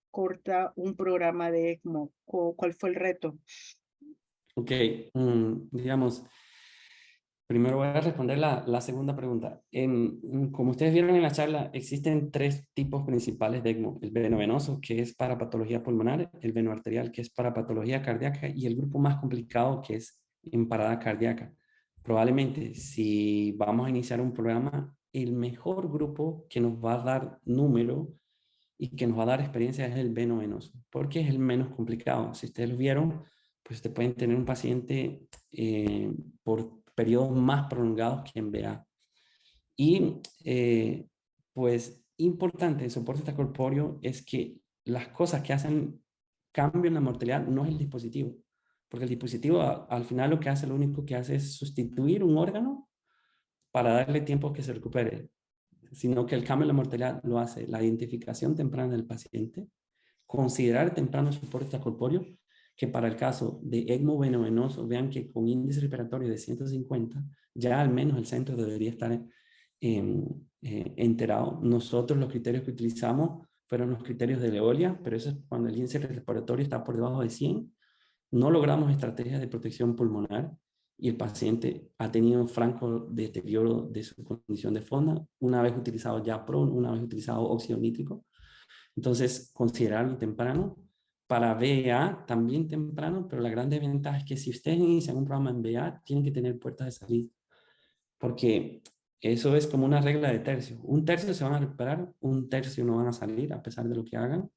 Speaker 1: corta un programa de ECMO. ¿Cuál fue el reto?
Speaker 2: Ok, digamos, primero voy a responder la segunda pregunta. Como ustedes vieron en la charla, existen 3 tipos principales de ECMO. El venovenoso, que es para patología pulmonar, el venoarterial, que es para patología cardíaca, y el grupo más complicado, que es en parada cardíaca. Probablemente, si vamos a iniciar un programa, el mejor grupo que nos va a dar número y que nos va a dar experiencia es el venovenoso, porque es el menos complicado. Si ustedes lo vieron, pues te pueden tener un paciente por periodos más prolongados que en VA. Y pues importante en soporte extracorpóreo es que las cosas que hacen cambio en la mortalidad no es el dispositivo, porque el dispositivo al final lo que hace, lo único que hace es sustituir un órgano para darle tiempo que se recupere, sino que el cambio en la mortalidad lo hace la identificación temprana del paciente, considerar temprano el soporte extracorpóreo, que para el caso de ECMO venovenoso, vean que con índice respiratorio de 150, ya al menos el centro debería estar enterado. Nosotros los criterios que utilizamos fueron los criterios de Leolia, pero eso es cuando el índice respiratorio está por debajo de 100, no logramos estrategias de protección pulmonar y el paciente ha tenido un franco deterioro de su condición de fonda, una vez utilizado ya PRON, una vez utilizado óxido nítrico. Entonces, considerarlo temprano para BA también temprano, pero la gran desventaja es que si ustedes inician un programa en BA, tienen que tener puertas de salida, porque eso es como una regla de tercio. Un tercio se van a recuperar, un tercio no van a salir a pesar de lo que hagan,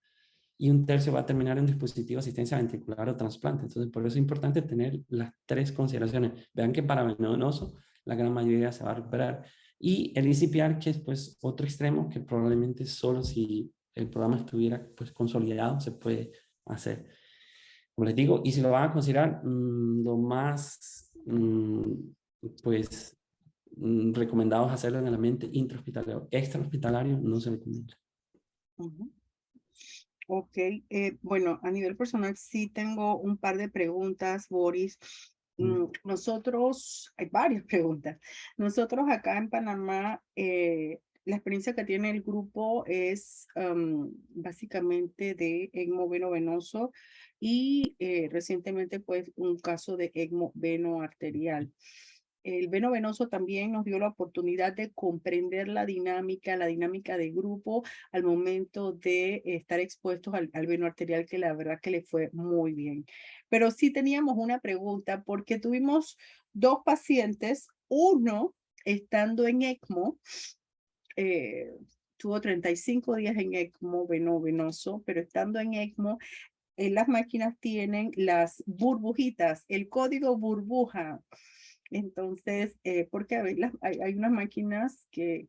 Speaker 2: y un tercio va a terminar en dispositivo de asistencia ventricular o trasplante. Entonces, por eso es importante tener las tres consideraciones. Vean que para venoso la gran mayoría se va a recuperar. Y el ICPR, que es pues otro extremo que probablemente solo si el programa estuviera pues consolidado se puede hacer. Como les digo, y si lo van a considerar, lo más pues recomendado es hacerlo en el ambiente intrahospitalario. Extrahospitalario no se recomienda.
Speaker 1: Ujú. Ok, bueno, a nivel personal sí tengo un par de preguntas, Boris. Nosotros, hay varias preguntas. Nosotros acá en Panamá, la experiencia que tiene el grupo es básicamente de ECMO veno-venoso y recientemente pues un caso de ECMO veno-arterial. El veno venoso también nos dio la oportunidad de comprender la dinámica de grupo al momento de estar expuestos al veno arterial, que la verdad que le fue muy bien. Pero sí teníamos una pregunta porque tuvimos dos pacientes, uno estando en ECMO, tuvo 35 días en ECMO venoso, pero estando en ECMO, en las máquinas tienen las burbujitas, el código burbuja. Entonces, porque a ver, hay unas máquinas que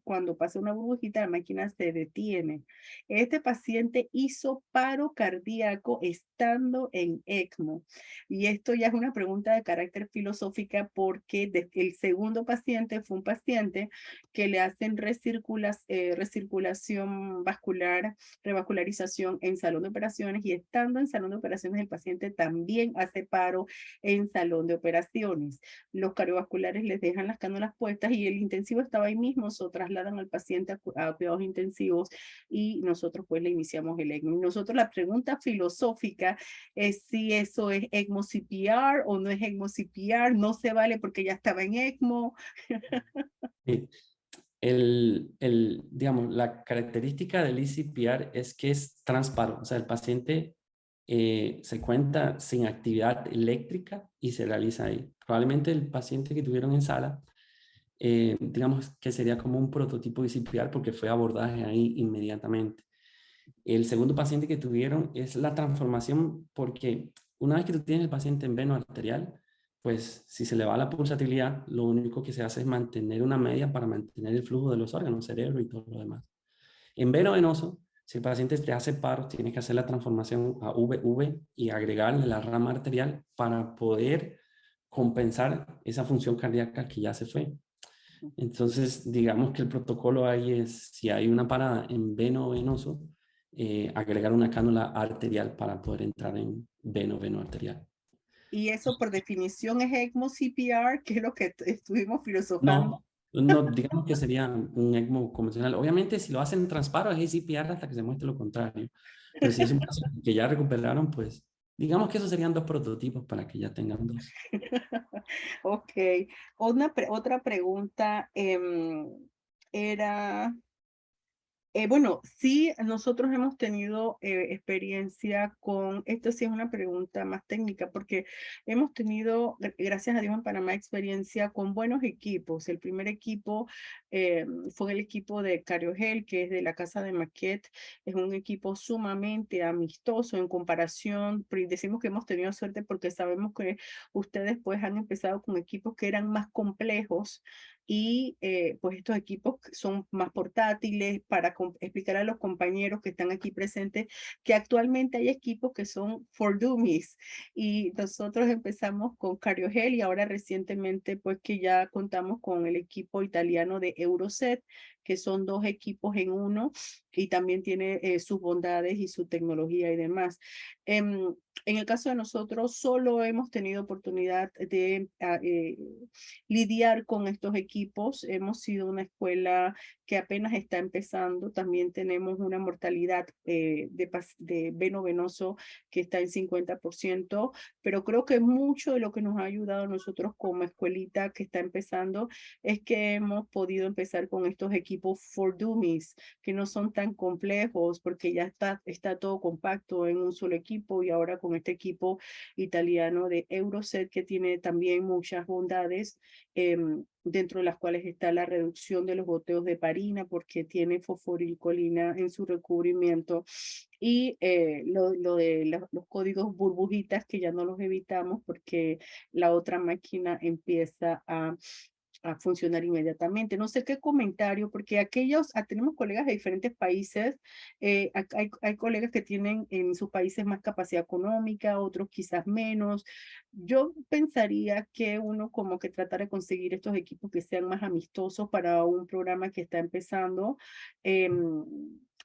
Speaker 1: cuando pasa una burbujita, la máquina se detiene. Este paciente hizo paro cardíaco estando en ECMO. Y esto ya es una pregunta de carácter filosófica porque el segundo paciente fue un paciente que le hacen recirculación vascular, revascularización en salón de operaciones, y estando en salón de operaciones el paciente también hace paro en salón de operaciones. Los cardiovasculares les dejan las cánulas puestas y el intensivo estaba ahí mismo, se trasladan al paciente a cuidados intensivos y nosotros pues le iniciamos el ECMO. Y nosotros la pregunta filosófica es si eso es ECMO CPR o no es ECMO CPR, no se vale porque ya estaba en ECMO.
Speaker 2: Sí. Digamos, la característica del ECPR es que es transparo, o sea, el paciente se cuenta sin actividad eléctrica y se realiza ahí. Probablemente el paciente que tuvieron en sala, digamos que sería como un prototipo de ECPR porque fue abordaje ahí inmediatamente. El segundo paciente que tuvieron es la transformación porque una vez que tú tienes el paciente en veno arterial, pues si se le va la pulsatilidad, lo único que se hace es mantener una media para mantener el flujo de los órganos, cerebro y todo lo demás. En veno venoso, si el paciente te hace paro, tienes que hacer la transformación a VV y agregarle la rama arterial para poder compensar esa función cardíaca que ya se fue. Entonces, digamos que el protocolo ahí es, si hay una parada en veno venoso, agregar una cánula arterial para poder entrar en veno arterial.
Speaker 1: Y eso por definición es ECMO CPR, que es lo que estuvimos filosofando.
Speaker 2: No, no, digamos que sería un ECMO convencional. Obviamente, si lo hacen transparo, es CPR hasta que se muestre lo contrario. Pero si es un paciente que ya recuperaron, pues digamos que esos serían dos prototipos para que ya tengan dos.
Speaker 1: Ok, otra pregunta era, bueno, sí, nosotros hemos tenido experiencia con, esto sí es una pregunta más técnica, porque hemos tenido, gracias a Dios en Panamá, experiencia con buenos equipos. El primer equipo fue el equipo de Cariogel, que es de la casa de Maquet. Es un equipo sumamente amistoso en comparación, decimos que hemos tenido suerte porque sabemos que ustedes pues han empezado con equipos que eran más complejos y pues estos equipos son más portátiles para explicar a los compañeros que están aquí presentes que actualmente hay equipos que son for dummies y nosotros empezamos con Cariogel y ahora recientemente pues que ya contamos con el equipo italiano de Euroset, que son dos equipos en uno y también tiene sus bondades y su tecnología y demás. En el caso de nosotros, solo hemos tenido oportunidad de lidiar con estos equipos. Hemos sido una escuela que apenas está empezando. También tenemos una mortalidad de veno venoso que está en 50%, pero creo que mucho de lo que nos ha ayudado a nosotros como escuelita que está empezando es que hemos podido empezar con estos equipos equipos for dummies, que no son tan complejos porque ya está todo compacto en un solo equipo, y ahora con este equipo italiano de Euroset, que tiene también muchas bondades, dentro de las cuales está la reducción de los goteos de parina porque tiene fosforilcolina en su recubrimiento, y lo de los códigos burbujitas, que ya no los evitamos porque la otra máquina empieza a funcionar inmediatamente. No sé qué comentario, porque tenemos colegas de diferentes países, hay colegas que tienen en sus países más capacidad económica, otros quizás menos. Yo pensaría que uno como que tratar de conseguir estos equipos que sean más amistosos para un programa que está empezando.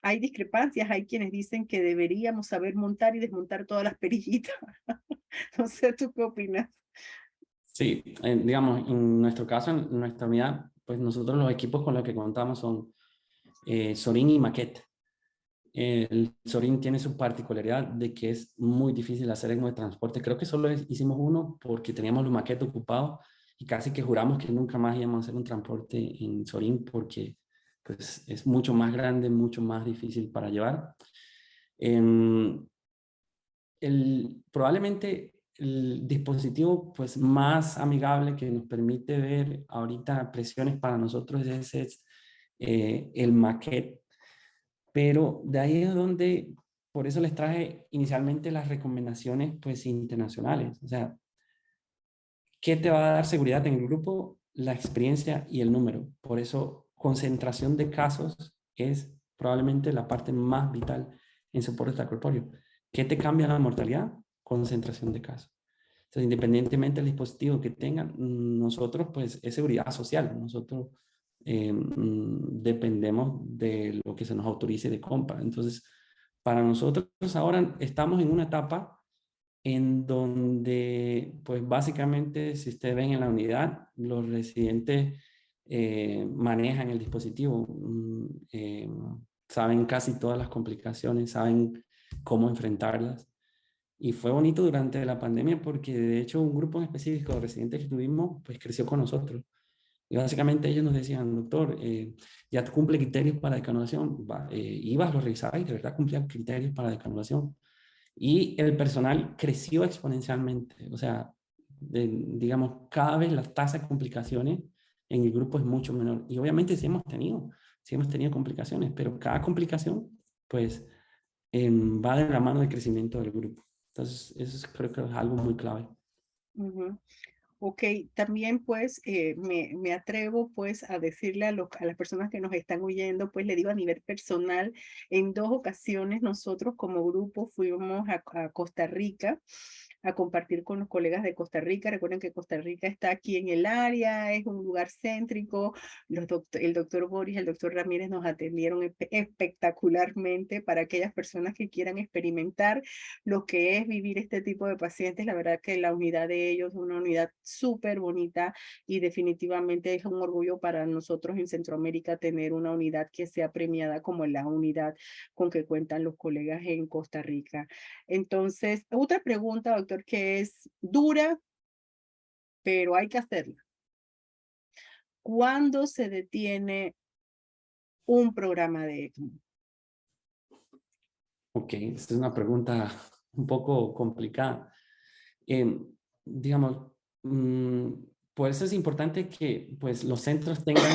Speaker 1: Hay discrepancias, hay quienes dicen que deberíamos saber montar y desmontar todas las perillitas. No sé, ¿tú qué opinas?
Speaker 2: Sí, digamos, en nuestro caso, en nuestra unidad, pues nosotros los equipos con los que contamos son Sorin y Maquette. El Sorin tiene su particularidad de que es muy difícil hacer en el transporte. Creo que solo hicimos uno porque teníamos los Maquette ocupados y casi que juramos que nunca más íbamos a hacer un transporte en Sorin porque pues, es mucho más grande, mucho más difícil para llevar. Probablemente el dispositivo pues, más amigable que nos permite ver ahorita presiones para nosotros es el Maquette. Pero de ahí es donde, por eso les traje inicialmente las recomendaciones pues, internacionales. O sea, ¿qué te va a dar seguridad en el grupo? La experiencia y el número. Por eso, concentración de casos es probablemente la parte más vital en soporte extracorpóreo. ¿Qué te cambia la mortalidad? Concentración de casos. Entonces, independientemente del dispositivo que tengan, nosotros, pues, es seguridad social. Nosotros dependemos de lo que se nos autorice de compra. Entonces, para nosotros ahora estamos en una etapa en donde, pues, básicamente, si ustedes ven en la unidad, los residentes manejan el dispositivo, saben casi todas las complicaciones, saben cómo enfrentarlas. Y fue bonito durante la pandemia porque de hecho un grupo en específico de residentes que tuvimos pues creció con nosotros. Y básicamente ellos nos decían, doctor, ya cumple criterios para decanulación. Ibas, lo revisabas y de verdad cumplían criterios para decanulación. Y el personal creció exponencialmente. O sea, digamos, cada vez la tasa de complicaciones en el grupo es mucho menor. Y obviamente sí hemos tenido complicaciones, pero cada complicación pues va de la mano del crecimiento del grupo. Entonces, creo que es algo muy clave.
Speaker 1: Ujú. Ok, también pues me atrevo pues a decirle a las personas que nos están oyendo, pues le digo a nivel personal, en 2 ocasiones nosotros como grupo fuimos a Costa Rica a compartir con los colegas de Costa Rica. Recuerden que Costa Rica está aquí en el área, es un lugar céntrico. El doctor Boris y el doctor Ramírez nos atendieron espectacularmente para aquellas personas que quieran experimentar lo que es vivir este tipo de pacientes. La verdad que la unidad de ellos es una unidad súper bonita y definitivamente es un orgullo para nosotros en Centroamérica tener una unidad que sea premiada como la unidad con que cuentan los colegas en Costa Rica. Entonces, otra pregunta, doctor, que es dura, pero hay que hacerla. ¿Cuándo se detiene un programa de ECMO?
Speaker 2: Ok, esta es una pregunta un poco complicada. Digamos, por eso es importante que pues, los centros tengan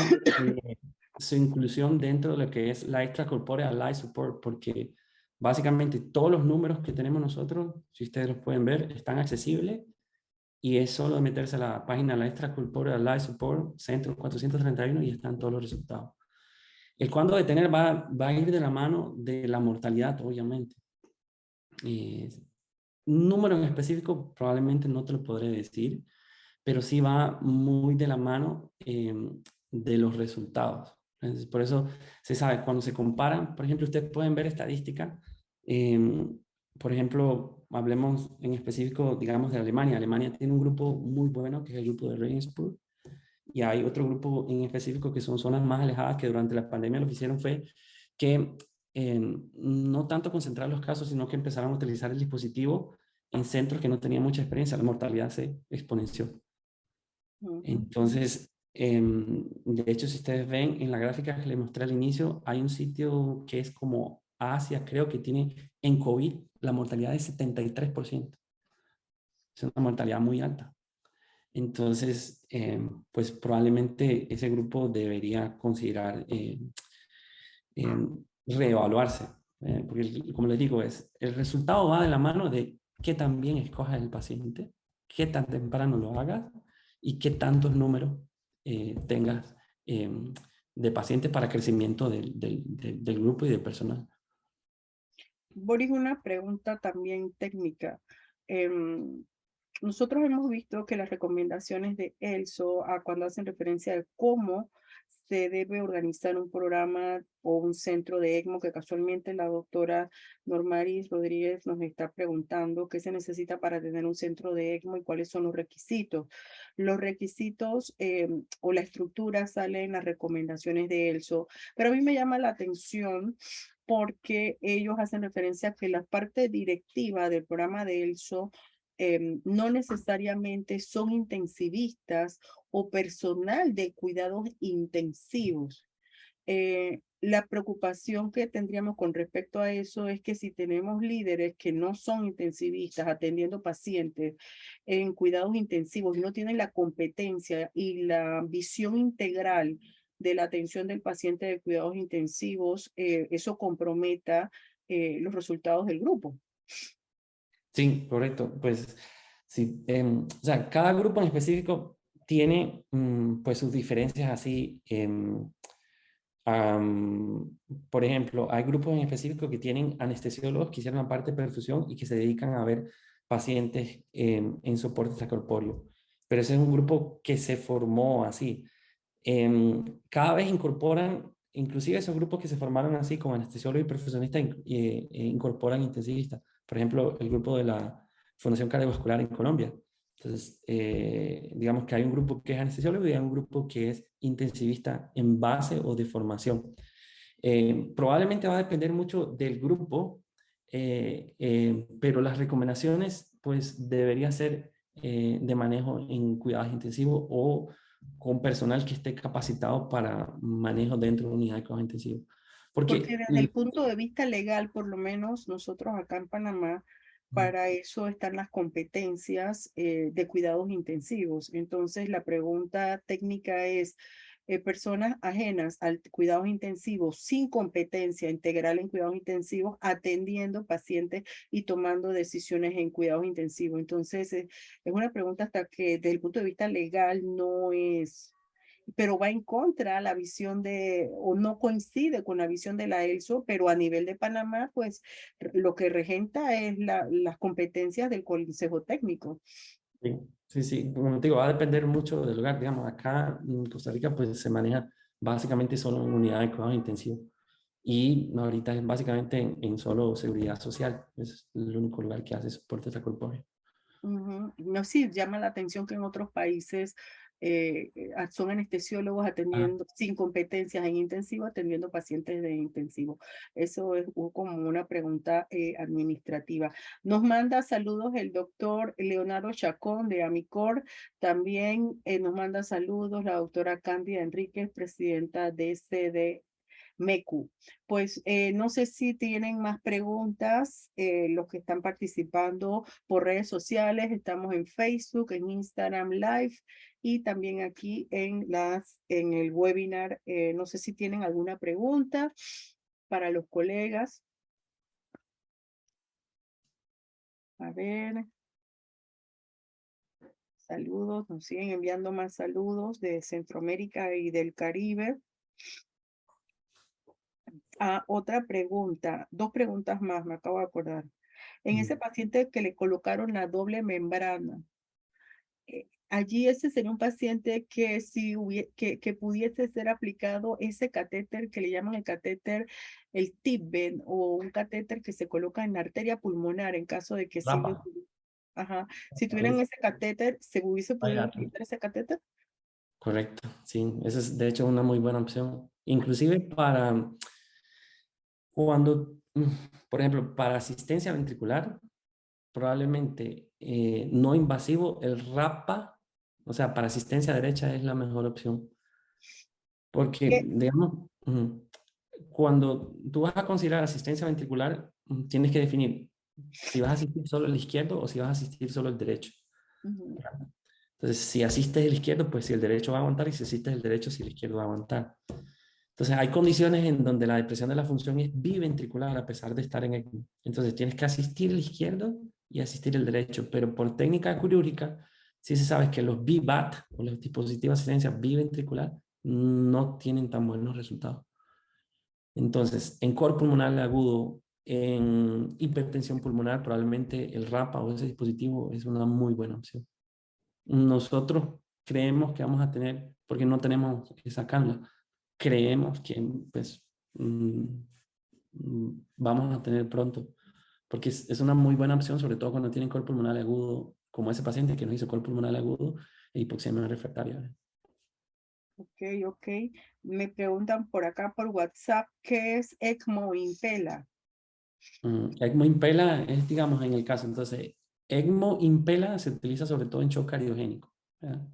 Speaker 2: su inclusión dentro de lo que es la extracorporeal life support, porque básicamente todos los números que tenemos nosotros, si ustedes los pueden ver, están accesibles y es solo meterse a la página de la extracorporeal life support, centro 431 y están todos los resultados. El cuándo detener va a ir de la mano de la mortalidad, obviamente. Un número en específico probablemente no te lo podré decir, pero sí va muy de la mano de los resultados. Entonces, por eso se sabe, cuando se comparan, por ejemplo, ustedes pueden ver estadísticas, por ejemplo, hablemos en específico, digamos, de Alemania. Alemania tiene un grupo muy bueno, que es el grupo de Regensburg, y hay otro grupo en específico que son zonas más alejadas que durante la pandemia lo que hicieron fue que no tanto concentrar los casos, sino que empezaron a utilizar el dispositivo en centros que no tenían mucha experiencia. La mortalidad se exponenció. Entonces, De hecho, si ustedes ven en la gráfica que les mostré al inicio, hay un sitio que es como Asia, creo que tiene en COVID la mortalidad de 73%. Es una mortalidad muy alta. Entonces, pues probablemente ese grupo debería considerar reevaluarse. Porque, como les digo, el resultado va de la mano de qué tan bien escojas el paciente, qué tan temprano lo hagas y qué tantos números tengas de pacientes para crecimiento del grupo y del personal.
Speaker 1: Boris, una pregunta también técnica. Nosotros hemos visto que las recomendaciones de ELSO, cuando hacen referencia a cómo se debe organizar un programa o un centro de ECMO, que casualmente la doctora Normaris Rodríguez nos está preguntando qué se necesita para tener un centro de ECMO y cuáles son los requisitos. Los requisitos o la estructura sale en las recomendaciones de ELSO, pero a mí me llama la atención porque ellos hacen referencia a que la parte directiva del programa de ELSO no necesariamente son intensivistas o personal de cuidados intensivos. La preocupación que tendríamos con respecto a eso es que si tenemos líderes que no son intensivistas atendiendo pacientes en cuidados intensivos y no tienen la competencia y la visión integral de la atención del paciente de cuidados intensivos, eso comprometa los resultados del grupo.
Speaker 2: Sí, correcto. Pues sí, o sea, cada grupo en específico tiene pues sus diferencias así. Por ejemplo, hay grupos en específico que tienen anestesiólogos que hicieron la parte de perfusión y que se dedican a ver pacientes en soporte extracorpóreo. Pero ese es un grupo que se formó así. Cada vez incorporan, inclusive esos grupos que se formaron así como anestesiólogos y perfusionistas, incorporan intensivistas. Por ejemplo, el grupo de la Fundación Cardiovascular en Colombia. Entonces, digamos que hay un grupo que es anestesiólogo y hay un grupo que es intensivista en base o de formación. Probablemente va a depender mucho del grupo, pero las recomendaciones pues debería ser de manejo en cuidados intensivos o con personal que esté capacitado para manejo dentro de unidad de cuidados intensivos.
Speaker 1: Porque
Speaker 2: Porque,
Speaker 1: desde el punto de vista legal, por lo menos nosotros acá en Panamá, para eso están las competencias de cuidados intensivos. Entonces, la pregunta técnica es, personas ajenas al cuidados intensivos sin competencia integral en cuidados intensivos, atendiendo pacientes y tomando decisiones en cuidados intensivos. Entonces, es una pregunta hasta que desde el punto de vista legal no es, pero va en contra la visión de, o no coincide con la visión de la ELSO, pero a nivel de Panamá, pues lo que regenta es las competencias del Consejo Técnico.
Speaker 2: sí, sí, sí, como te digo, va a depender mucho del lugar. Digamos, acá en Costa Rica pues se maneja básicamente solo en unidad de cuidados intensivos. Y ahorita es básicamente en solo seguridad social. Es el único lugar que hace soporte extracorpóreo.
Speaker 1: No, sí, llama la atención que en otros países son anestesiólogos
Speaker 2: Ah,
Speaker 1: atendiendo sin competencias en intensivo, atendiendo pacientes de intensivo. Eso es como una pregunta administrativa. Nos manda saludos el doctor Leonardo Chacón de Amicor. También nos manda saludos la doctora Cándida Enríquez, presidenta de CD MECU. Pues no sé si tienen más preguntas, los que están participando por redes sociales, estamos en Facebook, en Instagram Live y también aquí en el webinar. No sé si tienen alguna pregunta para los colegas. A ver, saludos, nos siguen enviando más saludos de Centroamérica y del Caribe. Otra pregunta, dos preguntas más, me acabo de acordar. En ese paciente que le colocaron la doble membrana, allí ese sería un paciente que si que pudiese ser aplicado ese catéter que le llaman el catéter, el TIPVEN o un catéter que se coloca en la arteria pulmonar en caso de que sí
Speaker 2: Rapa.
Speaker 1: ajá, si tuvieran ese catéter, ¿se hubiese podido utilizar ese catéter?
Speaker 2: Correcto, sí, esa es de hecho una muy buena opción. Inclusive para cuando, por ejemplo, para asistencia ventricular, probablemente no invasivo, el RAPA O sea, para asistencia derecha es la mejor opción. Porque,
Speaker 1: ¿Qué?
Speaker 2: digamos, cuando tú vas a considerar asistencia ventricular, tienes que definir si vas a asistir solo el izquierdo o si vas a asistir solo el derecho.
Speaker 1: Ujú.
Speaker 2: Entonces, si asistes el izquierdo, pues si el derecho va a aguantar, y si asistes el derecho, si el izquierdo va a aguantar. Entonces, hay condiciones en donde la depresión de la función es biventricular a pesar de estar en ECMO. Entonces, tienes que asistir el izquierdo y asistir el derecho, pero por técnica quirúrgica, sí se sabe que los BVAT, o los dispositivos de asistencia biventricular, no tienen tan buenos resultados. Entonces, en cor pulmonar agudo, en hipertensión pulmonar, probablemente el RAPA o ese dispositivo es una muy buena opción. Nosotros creemos que vamos a tener, porque no tenemos esa cánula, creemos que pues, vamos a tener pronto, porque es una muy buena opción, sobre todo cuando tienen cor pulmonar agudo, como ese paciente que nos hizo cor pulmonar agudo e hipoxemia refractaria.
Speaker 1: Ok, ok. Me preguntan por acá por WhatsApp, ¿qué es ECMO Impela?
Speaker 2: ECMO Impela es, digamos, en el caso, entonces, ECMO Impela se utiliza sobre todo en shock cardiogénico, ¿verdad?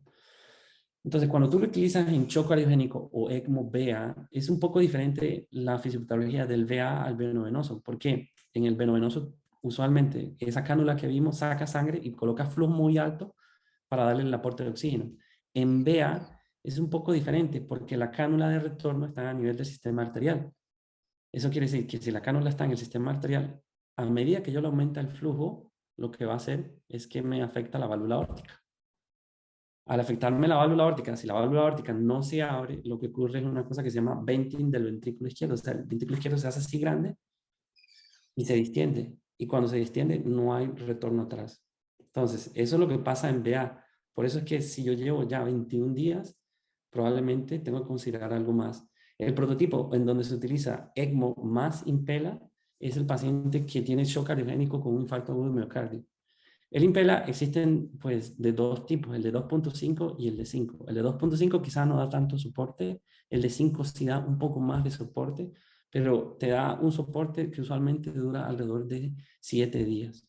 Speaker 2: Entonces, cuando tú lo utilizas en shock cardiogénico o ECMO VA, es un poco diferente la fisiopatología del VA al veno venoso. ¿Por qué? En el veno venoso, usualmente, esa cánula que vimos saca sangre y coloca flujo muy alto para darle el aporte de oxígeno. En VA es un poco diferente porque la cánula de retorno está a nivel del sistema arterial. Eso quiere decir que si la cánula está en el sistema arterial, a medida que yo le aumenta el flujo, lo que va a hacer es que me afecta la válvula aórtica. Al afectarme la válvula aórtica, si la válvula aórtica no se abre, lo que ocurre es una cosa que se llama venting del ventrículo izquierdo. O sea, el ventrículo izquierdo se hace así grande y se distiende. Y cuando se distiende, no hay retorno atrás. Entonces, eso es lo que pasa en VA. Por eso es que si yo llevo ya 21 días, probablemente tengo que considerar algo más. El prototipo en donde se utiliza ECMO más Impela es el paciente que tiene shock cardiogénico con un infarto agudo de miocardio. El Impela existen pues de dos tipos, el de 2.5 y el de 5. El de 2.5 quizás no da tanto soporte, el de 5 sí da un poco más de soporte, pero te da un soporte que usualmente dura alrededor de 7 días.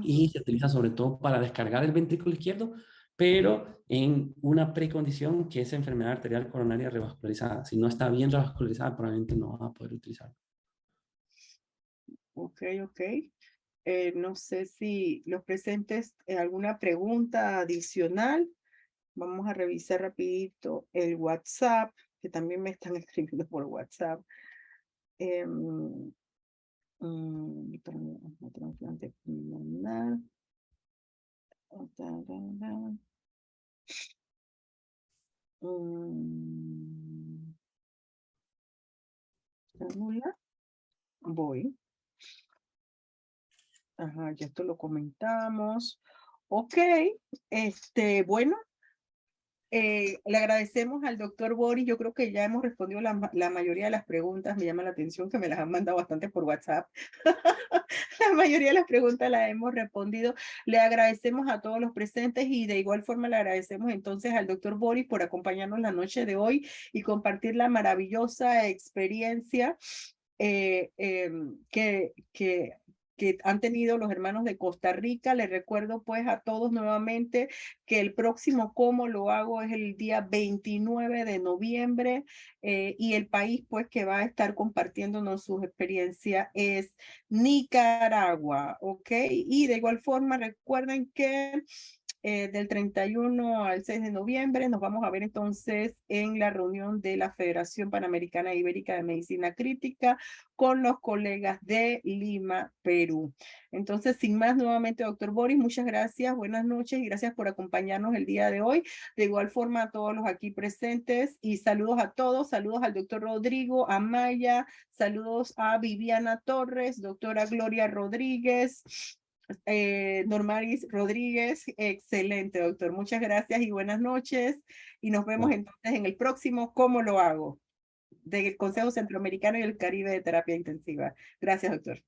Speaker 2: Y se utiliza sobre todo para descargar el ventrículo izquierdo, pero en una precondición que es enfermedad arterial coronaria revascularizada. Si no está bien revascularizada, probablemente no vas a poder utilizarlo.
Speaker 1: Ok, ok. No sé si los presentes alguna pregunta adicional. Vamos a revisar rapidito el WhatsApp, que también me están escribiendo por WhatsApp. Trasplante pulmonar. Cánula. Voy. Ajá, ya esto lo comentamos. Ok, bueno, le agradecemos al doctor Boris. Yo creo que ya hemos respondido la mayoría de las preguntas. Me llama la atención que me las han mandado bastante por WhatsApp. La mayoría de las preguntas las hemos respondido. Le agradecemos a todos los presentes y de igual forma le agradecemos entonces al doctor Boris por acompañarnos la noche de hoy y compartir la maravillosa experiencia que han tenido los hermanos de Costa Rica. Les recuerdo pues a todos nuevamente que el próximo Cómo lo hago es el día 29 de noviembre y el país pues que va a estar compartiéndonos sus experiencias es Nicaragua, ¿ok? Y de igual forma recuerden que del 31 al 6 de noviembre nos vamos a ver entonces en la reunión de la Federación Panamericana Ibérica de Medicina Crítica con los colegas de Lima, Perú. Entonces, sin más, nuevamente, doctor Boris, muchas gracias, buenas noches y gracias por acompañarnos el día de hoy. De igual forma a todos los aquí presentes y saludos a todos, saludos al doctor Rodrigo, a Maya, saludos a Viviana Torres, doctora Gloria Rodríguez, Normaris Rodríguez, excelente doctor, muchas gracias y buenas noches y nos vemos entonces en el próximo ¿Cómo lo hago? Del Consejo Centroamericano y el Caribe de Terapia Intensiva. Gracias doctor.